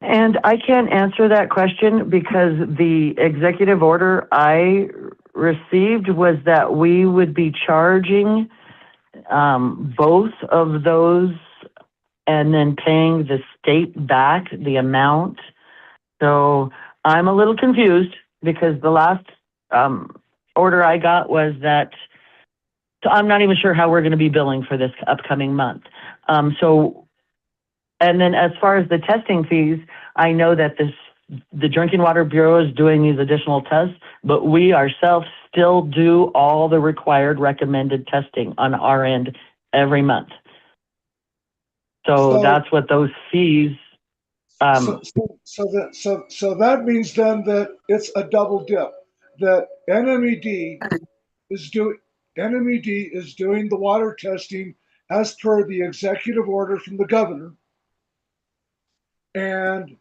And I can't answer that question because the executive order I received was that we would be charging both of those and then paying the state back the amount. So I'm a little confused because the last order I got was that, so I'm not even sure how we're going to be billing for this upcoming month. And then as far as the testing fees, I know that the Drinking Water Bureau is doing these additional tests, but we ourselves still do all the required recommended testing on our end every month. So that's what those fees. So that means then that it's a double dip. That NMED is doing the water testing as per the executive order from the governor, and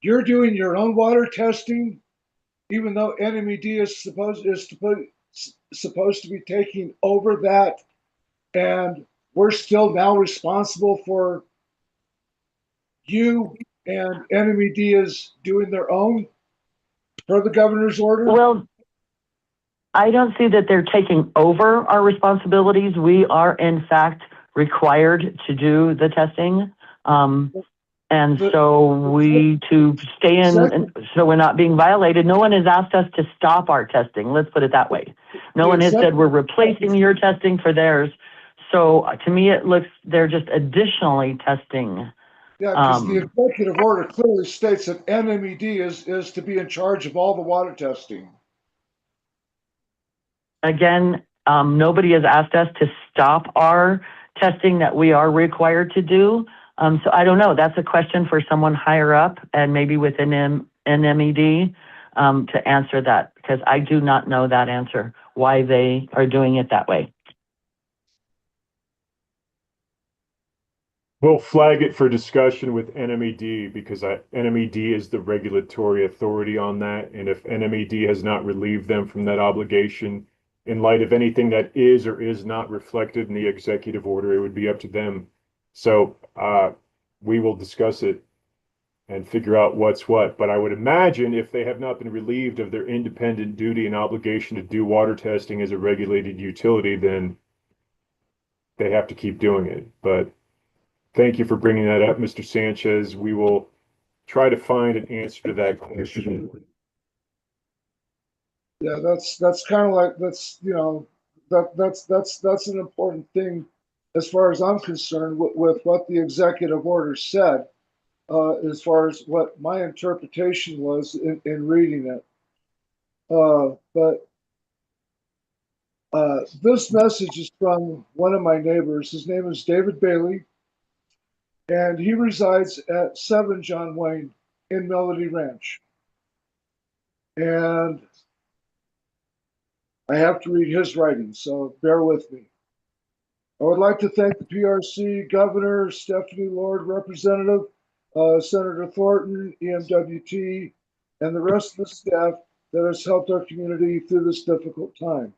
you're doing your own water testing, even though NMED is supposed to be taking over that, and we're still now responsible for you and NMED is doing their own per the governor's order? Well, I don't see that they're taking over our responsibilities. We are in fact required to do the testing. And so to stay in, so we're not being violated. No one has asked us to stop our testing. Let's put it that way. No one has said we're replacing your testing for theirs. So to me, it looks, they're just additionally testing. Yeah, because the executive order clearly states that NMED is to be in charge of all the water testing. Again, nobody has asked us to stop our testing that we are required to do. So I don't know. That's a question for someone higher up and maybe within NMED to answer that, because I do not know that answer, why they are doing it that way. We'll flag it for discussion with NMED because NMED is the regulatory authority on that. And if NMED has not relieved them from that obligation in light of anything that is or is not reflected in the executive order, it would be up to them. So we will discuss it and figure out what's what. But I would imagine if they have not been relieved of their independent duty and obligation to do water testing as a regulated utility, then they have to keep doing it. But thank you for bringing that up, Mr. Sanchez. We will try to find an answer to that question. Yeah, that's kind of like, that's, you know, that's an important thing as far as I'm concerned with what the executive order said, as far as what my interpretation was in reading it. But this message is from one of my neighbors. His name is David Bailey, and he resides at 7 John Wayne in Melody Ranch. And I have to read his writing, so bear with me. I would like to thank the PRC, Governor, Stephanie Lord, Representative, Senator Thornton, EMWT, and the rest of the staff that has helped our community through this difficult time.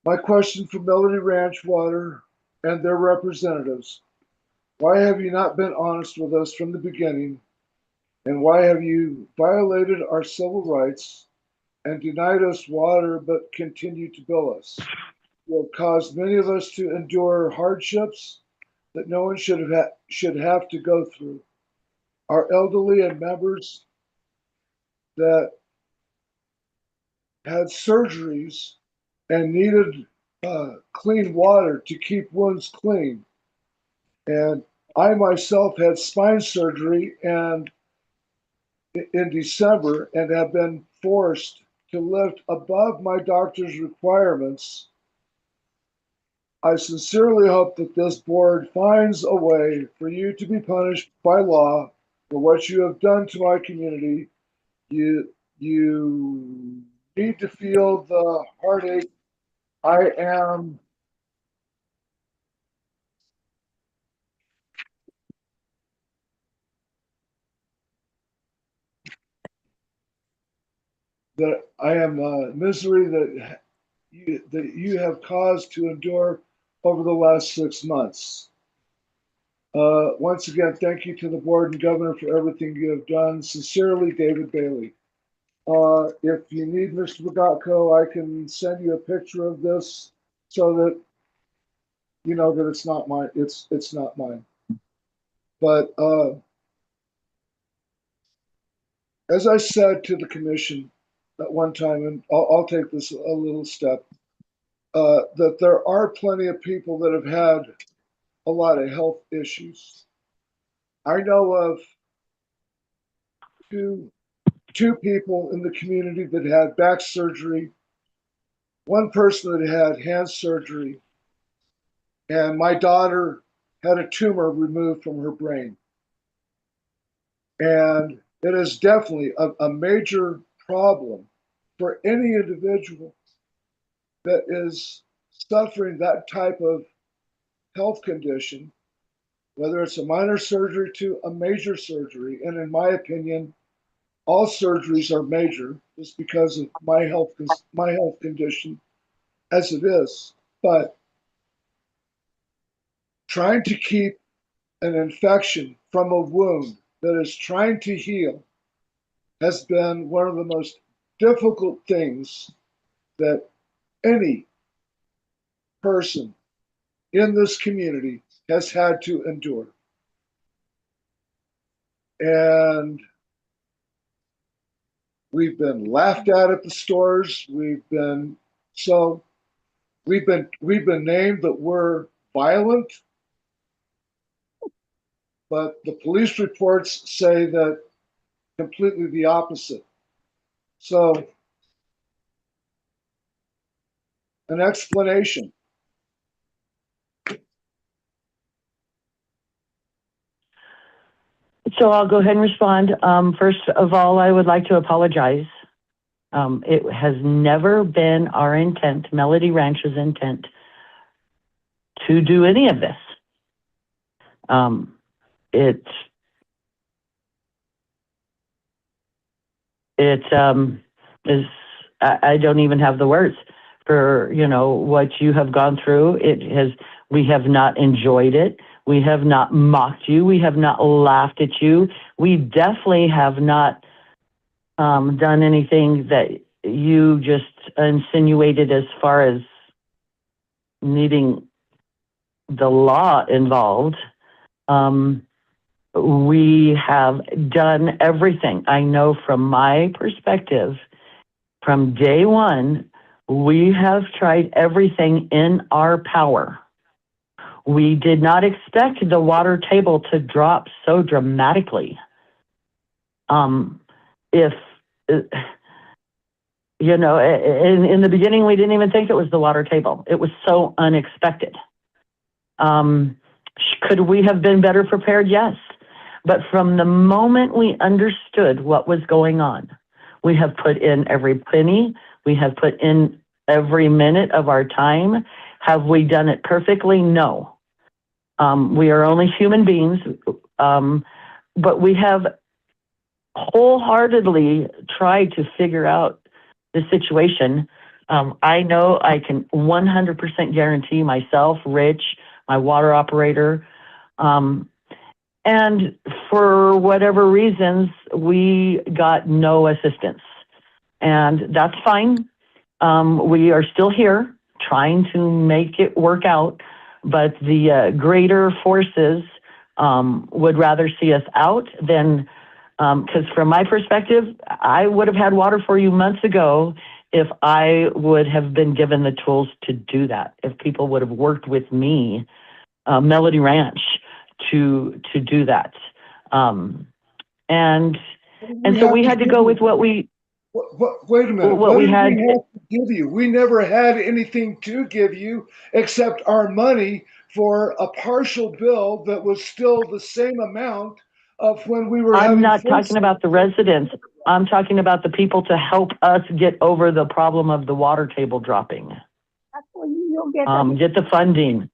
My question for Melody Ranch Water and their representatives: why have you not been honest with us from the beginning? And why have you violated our civil rights and denied us water but continue to bill us? You have caused many of us to endure hardships that no one should have to go through. Our elderly and members that had surgeries and needed clean water to keep wounds clean. And I myself had spine surgery and in December and have been forced to lift above my doctor's requirements. I sincerely hope that this board finds a way for you to be punished by law for what you have done to my community. You need to feel the heartache. I am misery that you have caused to endure over the last 6 months. Once again, thank you to the board and governor for everything you have done. Sincerely, David Bailey. If you need Mr. Bogatko, I can send you a picture of this so that you know that it's not mine. It's not mine. But as I said to the commission at one time, and I'll take this a little step, that there are plenty of people that have had a lot of health issues. I know of two people in the community that had back surgery, one person that had hand surgery, and my daughter had a tumor removed from her brain. And it is definitely a major problem for any individual that is suffering that type of health condition, whether it's a minor surgery to a major surgery. And in my opinion, all surgeries are major just because of my health condition as it is. But trying to keep an infection from a wound that is trying to heal has been one of the most difficult things that any person in this community has had to endure. And we've been laughed at the stores. We've been named that we're violent, but the police reports say that completely the opposite. So, an explanation. So I'll go ahead and respond. First of all, I would like to apologize. It has never been our intent, Melody Ranch's intent, to do any of this. I don't even have the words for, what you have gone through. We have not enjoyed it. We have not mocked you. We have not laughed at you. We definitely have not done anything that you just insinuated as far as needing the law involved. We have done everything. I know from my perspective, from day one, we have tried everything in our power. We did not expect the water table to drop so dramatically. In the beginning, we didn't even think it was the water table. It was so unexpected. Could we have been better prepared? Yes. But from the moment we understood what was going on, we have put in every penny. We have put in every minute of our time. Have we done it perfectly? No. We are only human beings, but we have wholeheartedly tried to figure out the situation. I know I can 100% guarantee myself, Rich, my water operator, and for whatever reasons, we got no assistance. And that's fine. We are still here trying to make it work out, but the greater forces would rather see us out than, because from my perspective, I would have had water for you months ago if I would have been given the tools to do that, if people would have worked with me, Melody Ranch, to do that. And so we had to go with what we... Wait a minute. What we had to give you? We never had anything to give you except our money for a partial bill that was still the same amount of when we were I'm not talking about the residents. I'm talking about the people to help us get over the problem of the water table dropping. That's what you'll get. Get the funding.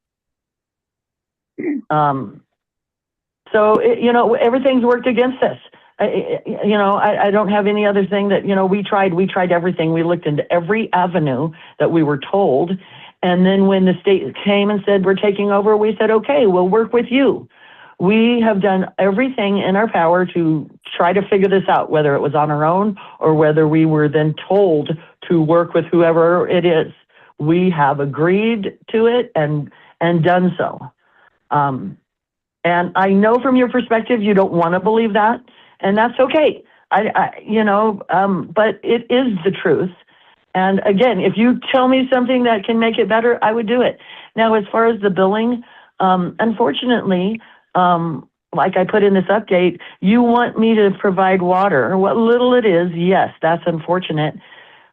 So, everything's worked against us. I don't have any other thing that, we tried everything. We looked into every avenue that we were told. And then when the state came and said, we're taking over, we said, okay, we'll work with you. We have done everything in our power to try to figure this out, whether it was on our own or whether we were then told to work with whoever it is. We have agreed to it and done so. And I know from your perspective, you don't want to believe that, and that's okay. But it is the truth. And again, if you tell me something that can make it better, I would do it. Now, as far as the billing, unfortunately, like I put in this update, you want me to provide water. What little it is, yes, that's unfortunate.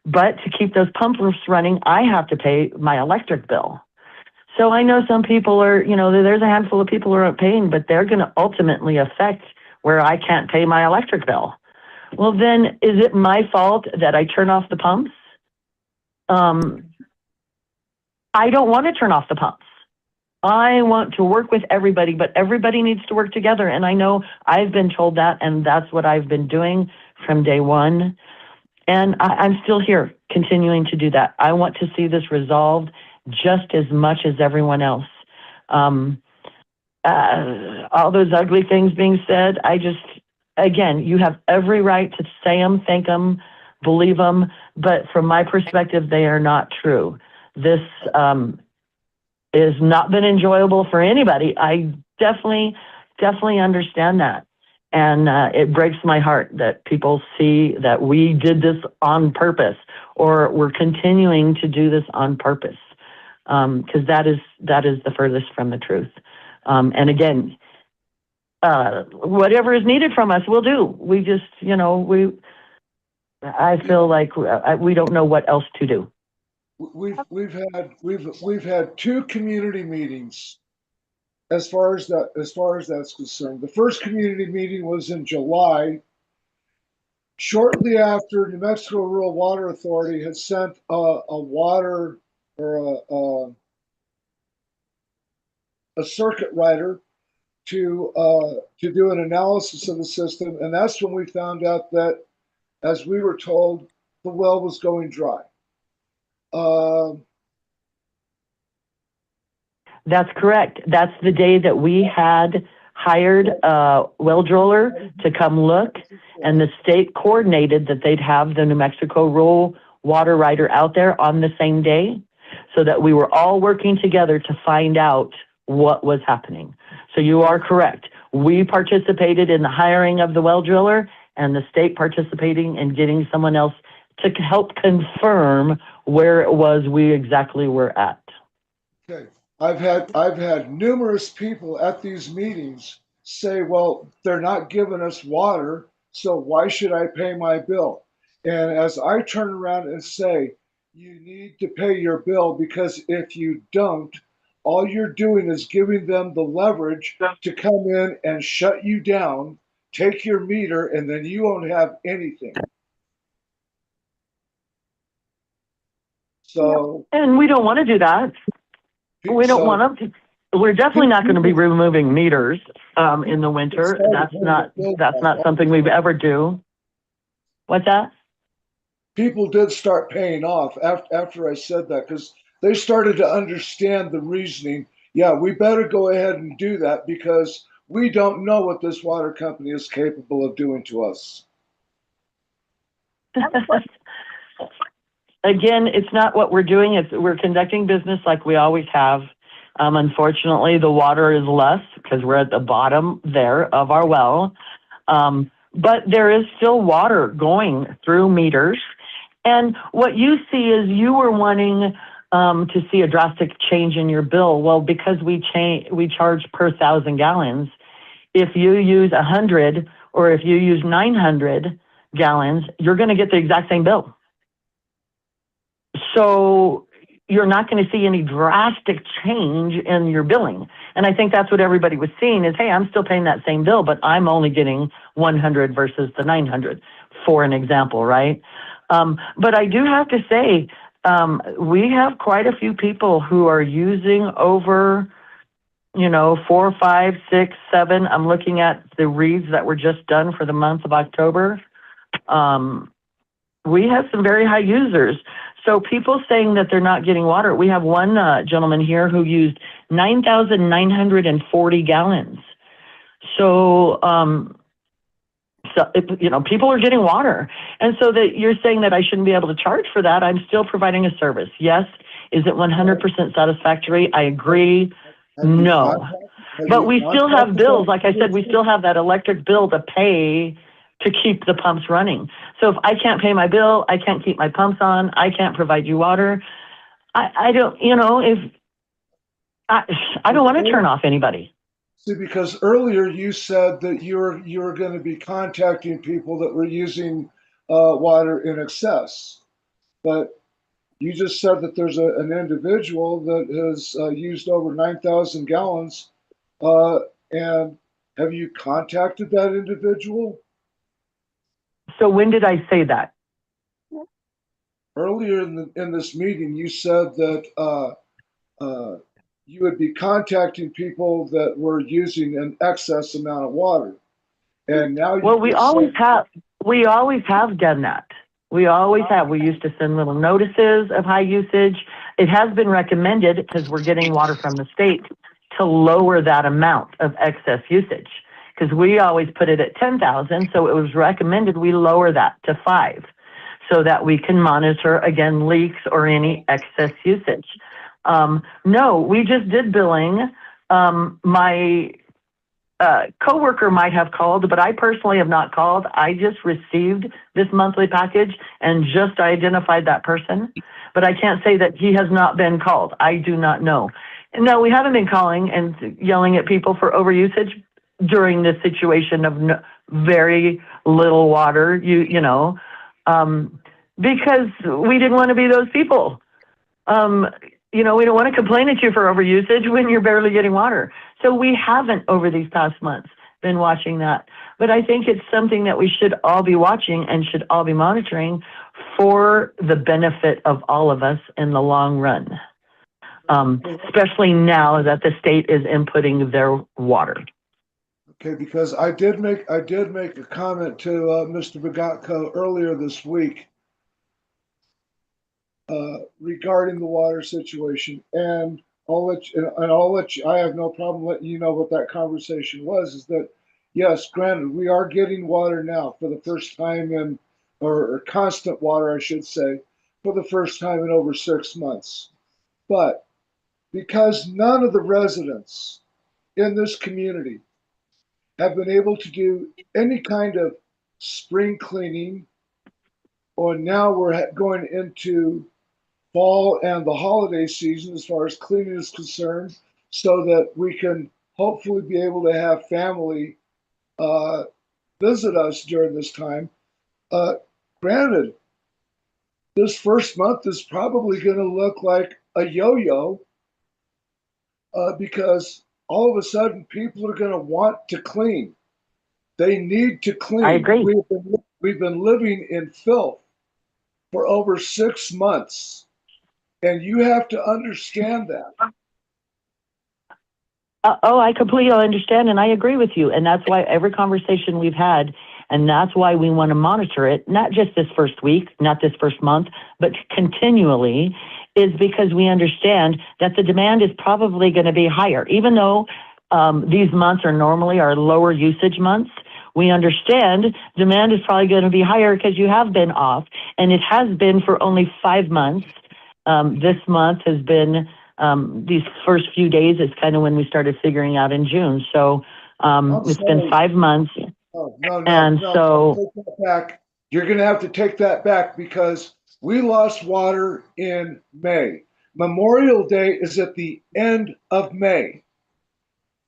But to keep those pumps running, I have to pay my electric bill. So I know some people are, there's a handful of people who aren't paying, but they're going to ultimately affect where I can't pay my electric bill. Well, then is it my fault that I turn off the pumps? I don't want to turn off the pumps. I want to work with everybody, but everybody needs to work together. And I know I've been told that, and that's what I've been doing from day one. And I'm still here continuing to do that. I want to see this resolved just as much as everyone else. All those ugly things being said, again, you have every right to say them, think them, believe them, but from my perspective, they are not true. This has not been enjoyable for anybody. I definitely understand that. And it breaks my heart that people see that we did this on purpose, or we're continuing to do this on purpose, because that is the furthest from the truth. And again, whatever is needed from us, we'll do. We just, I feel like we don't know what else to do. We've had two community meetings as far as that's concerned. The first community meeting was in July, shortly after New Mexico Rural Water Authority had sent a water or a circuit rider to do an analysis of the system, and that's when we found out that, as we were told, the well was going dry. That's correct. That's the day that we had hired a well driller to come look, and the state coordinated that they'd have the New Mexico Rural Water Rider out there on the same day, so that we were all working together to find out what was happening. So you are correct. We participated in the hiring of the well driller, and the state participating in getting someone else to help confirm where it was we exactly were at. Okay. I've had numerous people at these meetings say, well, they're not giving us water, so why should I pay my bill? And as I turn around and say, you need to pay your bill, because if you don't, all you're doing is giving them the leverage to come in and shut you down, take your meter, and then you won't have anything. So, and we don't want to do that. We don't want to. We're definitely not going to be removing meters in the winter. That's not something we've ever do. What's that? People did start paying off after I said that, because they started to understand the reasoning. Yeah, we better go ahead and do that, because we don't know what this water company is capable of doing to us. Again, it's not what we're doing. We're conducting business like we always have. Unfortunately, the water is less because we're at the bottom there of our well. But there is still water going through meters. And what you see is you were wanting to see a drastic change in your bill. Well, because we charge per 1,000 gallons. If you use 100 or if you use 900 gallons, you're going to get the exact same bill. So you're not going to see any drastic change in your billing. And I think that's what everybody was seeing is, hey, I'm still paying that same bill, but I'm only getting 100 versus the 900, for an example, right? But I do have to say, we have quite a few people who are using over, 4, 5, 6, 7. I'm looking at the reads that were just done for the month of October. We have some very high users. So people saying that they're not getting water. We have one gentleman here who used 9,940 gallons. So, people are getting water. And so that you're saying that I shouldn't be able to charge for that. I'm still providing a service. Yes. Is it 100% satisfactory? I agree. No. But we still have bills. Like I said, we still have that electric bill to pay to keep the pumps running. So if I can't pay my bill, I can't keep my pumps on, I can't provide you water. I don't, I don't want to turn off anybody. See, because earlier you said that you were going to be contacting people that were using water in excess, but you just said that there's an individual that has used over 9,000 gallons. And have you contacted that individual? So when did I say that? Earlier in this meeting, you said that you would be contacting people that were using an excess amount of water, and now. Well, we always have done that. We always have. We used to send little notices of high usage. It has been recommended, because we're getting water from the state, to lower that amount of excess usage. because we always put it at 10,000. So it was recommended we lower that to 5 so that we can monitor again leaks or any excess usage. No, we just did billing. My coworker might have called, but I personally have not called. I just received this monthly package and just identified that person, but I can't say that he has not been called. I do not know. No, we haven't been calling and yelling at people for overusage during this situation of very little water, because we didn't want to be those people. We don't want to complain at you for overusage when you're barely getting water. So we haven't over these past months been watching that. But I think it's something that we should all be watching and should all be monitoring for the benefit of all of us in the long run. Especially now that the state is inputting their water. Okay, because I did make a comment to Mr. Bogatko earlier this week regarding the water situation, and I'll let you, I have no problem letting you know what that conversation was. Is that yes, granted, we are getting water now for the first time or constant water, I should say, for the first time in over 6 months, but because none of the residents in this community have been able to do any kind of spring cleaning, or now we're going into fall and the holiday season as far as cleaning is concerned, so that we can hopefully be able to have family visit us during this time. Granted, this first month is probably going to look like a yo-yo because all of a sudden people are going to want to clean. They need to clean. I agree. We've been living in filth for over 6 months. And you have to understand that. I completely understand, and I agree with you. And that's why every conversation we've had, and that's why we want to monitor it, not just this first week, not this first month, but continually, is because we understand that the demand is probably going to be higher. Even though these months are normally our lower usage months, we understand demand is probably going to be higher because you have been off, and it has been for only 5 months. This month has been, these first few days is kind of when we started figuring out in June. So it's been 5 months. No, so take that back. You're going to have to take that back because we lost water in May. Memorial Day is at the end of May.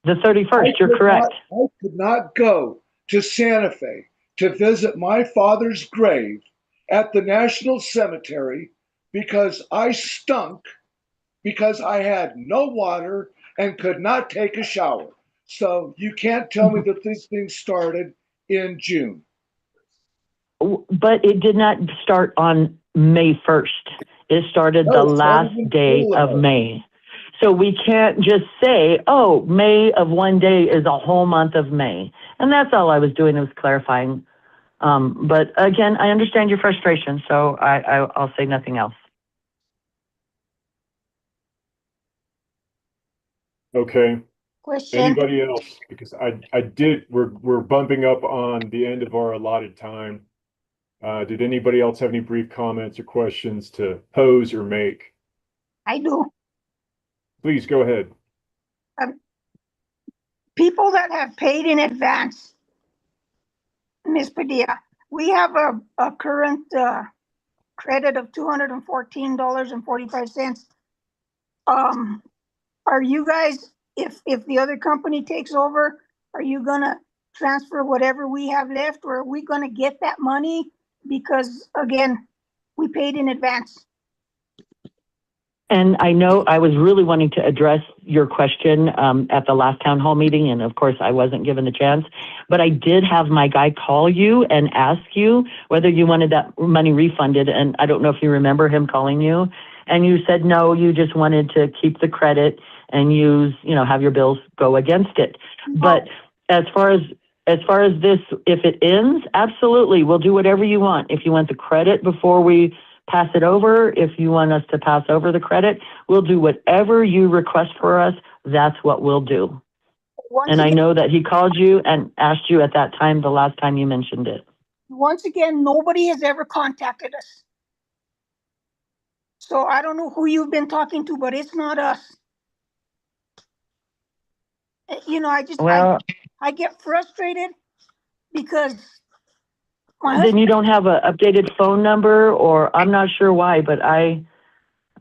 The 31st, you're correct. I could not go to Santa Fe to visit my father's grave at the National Cemetery because I stunk, because I had no water and could not take a shower. So you can't tell me that these things started in June. But it did not start on May 1st. It started the last day of May. So we can't just say, oh, May of one day is a whole month of May. And that's all I was doing, was clarifying. But again, I understand your frustration, so I'll say nothing else. Okay. Question. Anybody else? Because we're bumping up on the end of our allotted time. Did anybody else have any brief comments or questions to pose or make? I do. Please go ahead. People that have paid in advance, Ms. Padilla, we have a current credit of $214.45. Are you guys, if the other company takes over, are you gonna transfer whatever we have left, or are we gonna get that money? Because again, we paid in advance. And I know I was really wanting to address your question at the last town hall meeting, and of course I wasn't given the chance, but I did have my guy call you and ask you whether you wanted that money refunded, and I don't know if you remember him calling you, and you said no, you just wanted to keep the credit and use, have your bills go against it. But as far as this, if it ends, absolutely, we'll do whatever you want. If you want the credit before we pass it over, if you want us to pass over the credit, we'll do whatever you request for us. That's what we'll do. And I know that he called you and asked you at that time, the last time you mentioned it. Once again, nobody has ever contacted us. So I don't know who you've been talking to, but it's not us. You know, Well, I get frustrated because my then husband, you don't have an updated phone number, or I'm not sure why, but I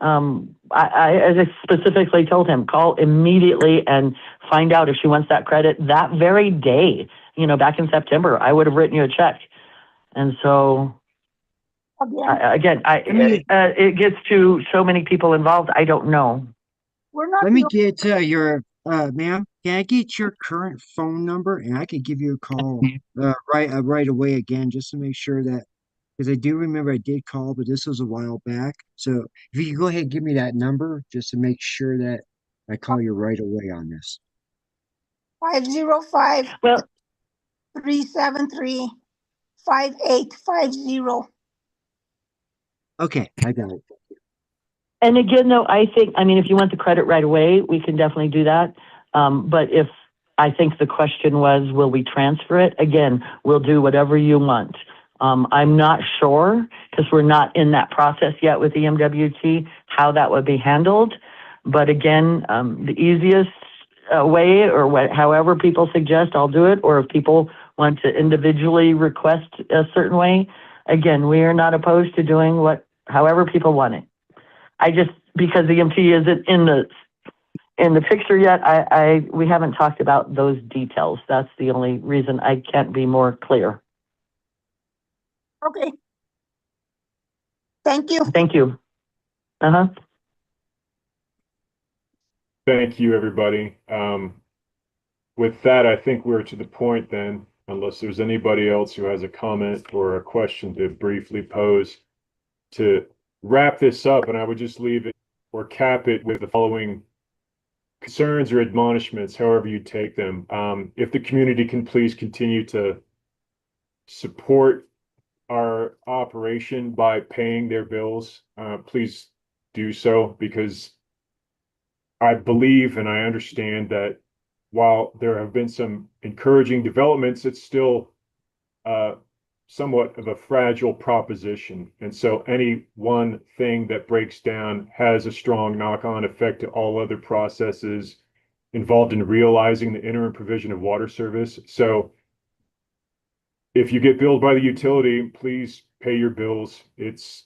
as I specifically told him, call immediately and find out if she wants that credit that very day. You know, back in September, I would have written you a check. And so, again, it gets to so many people involved. I don't know. we're not. Let me the- get your ma'am, can I get your current phone number and I could give you a call right away again just to make sure that, because I do remember I did call, but this was a while back. So if you could go ahead and give me that number just to make sure that I call you right away on this. 505 Well, 373 5850. Okay, I got it. and again, though, I mean, if you want the credit right away, we can definitely do that. But if I think the question was, will we transfer it? Again, we'll do whatever you want. I'm not sure because we're not in that process yet with EMWT, how that would be handled. But again, the easiest way or however people suggest, I'll do it. Or if people want to individually request a certain way, again, we are not opposed to doing however people want it. I just, because the EMT isn't in the picture yet, we haven't talked about those details. That's the only reason I can't be more clear. Okay. Thank you. Thank you. Uh-huh. Thank you, everybody. With that, I think we're to the point then, unless there's anybody else who has a comment or a question to briefly pose, to wrap this up, and I would just leave it or cap it with the following concerns or admonishments, however you take them. If the community can please continue to support our operation by paying their bills, please do so, because I believe and I understand that while there have been some encouraging developments, it's still somewhat of a fragile proposition. And so any one thing that breaks down has a strong knock-on effect to all other processes involved in realizing the interim provision of water service. So if you get billed by the utility, please pay your bills. It's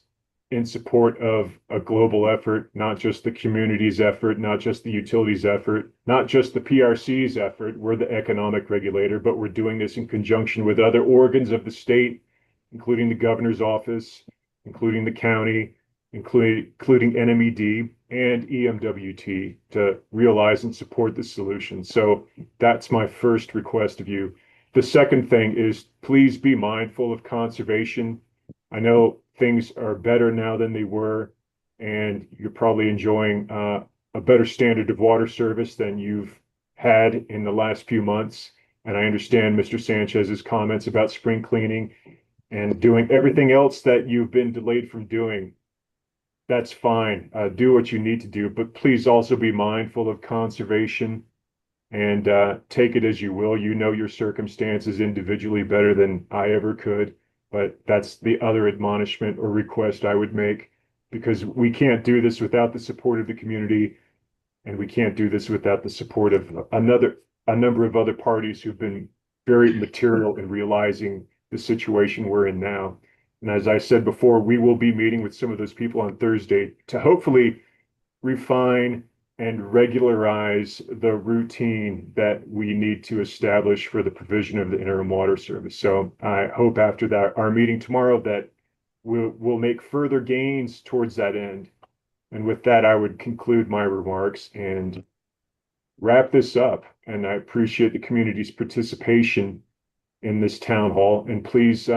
in support of a global effort, not just the community's effort, not just the utility's effort, not just the PRC's effort. We're the economic regulator, but we're doing this in conjunction with other organs of the state, including the governor's office, including the county, including NMED and EMWT, to realize and support the solution. So that's my first request of you. The second thing is, please be mindful of conservation. I know things are better now than they were, and you're probably enjoying a better standard of water service than you've had in the last few months. And I understand Mr. Sanchez's comments about spring cleaning and doing everything else that you've been delayed from doing. That's fine. Do what you need to do, but please also be mindful of conservation and take it as you will. You know your circumstances individually better than I ever could. But that's the other admonishment or request I would make, because we can't do this without the support of the community, and we can't do this without the support of a number of other parties who've been very material in realizing the situation we're in now. And as I said before, we will be meeting with some of those people on Thursday to hopefully refine and regularize the routine that we need to establish for the provision of the interim water service. So I hope after that, our meeting tomorrow, that we'll make further gains towards that end. And with that, I would conclude my remarks and wrap this up. And I appreciate the community's participation in this town hall. And please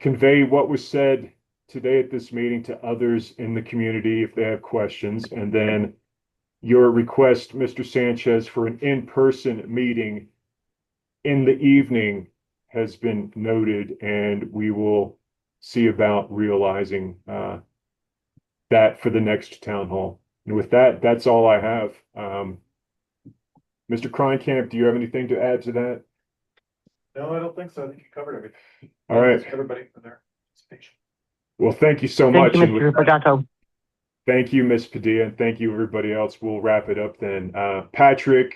convey what was said today at this meeting to others in the community if they have questions. And then your request, Mr. Sanchez, for an in-person meeting in the evening has been noted, and we will see about realizing that for the next town hall. And with that, that's all I have. Mr. Kreinkamp, do you have anything to add to that? No, I don't think so. I think you covered everything. All right. Thanks, everybody for their participation. Well, thank you so Thank much. you, And with Mr. that, Pagato. thank you, Ms. Padilla, and thank you, everybody else. We'll wrap it up then. Patrick,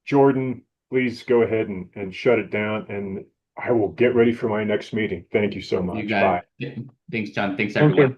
Jordan, please go ahead and shut it down, and I will get ready for my next meeting. Thank you so much. You Bye. guys, thanks, John. Thanks, Thank everyone. you.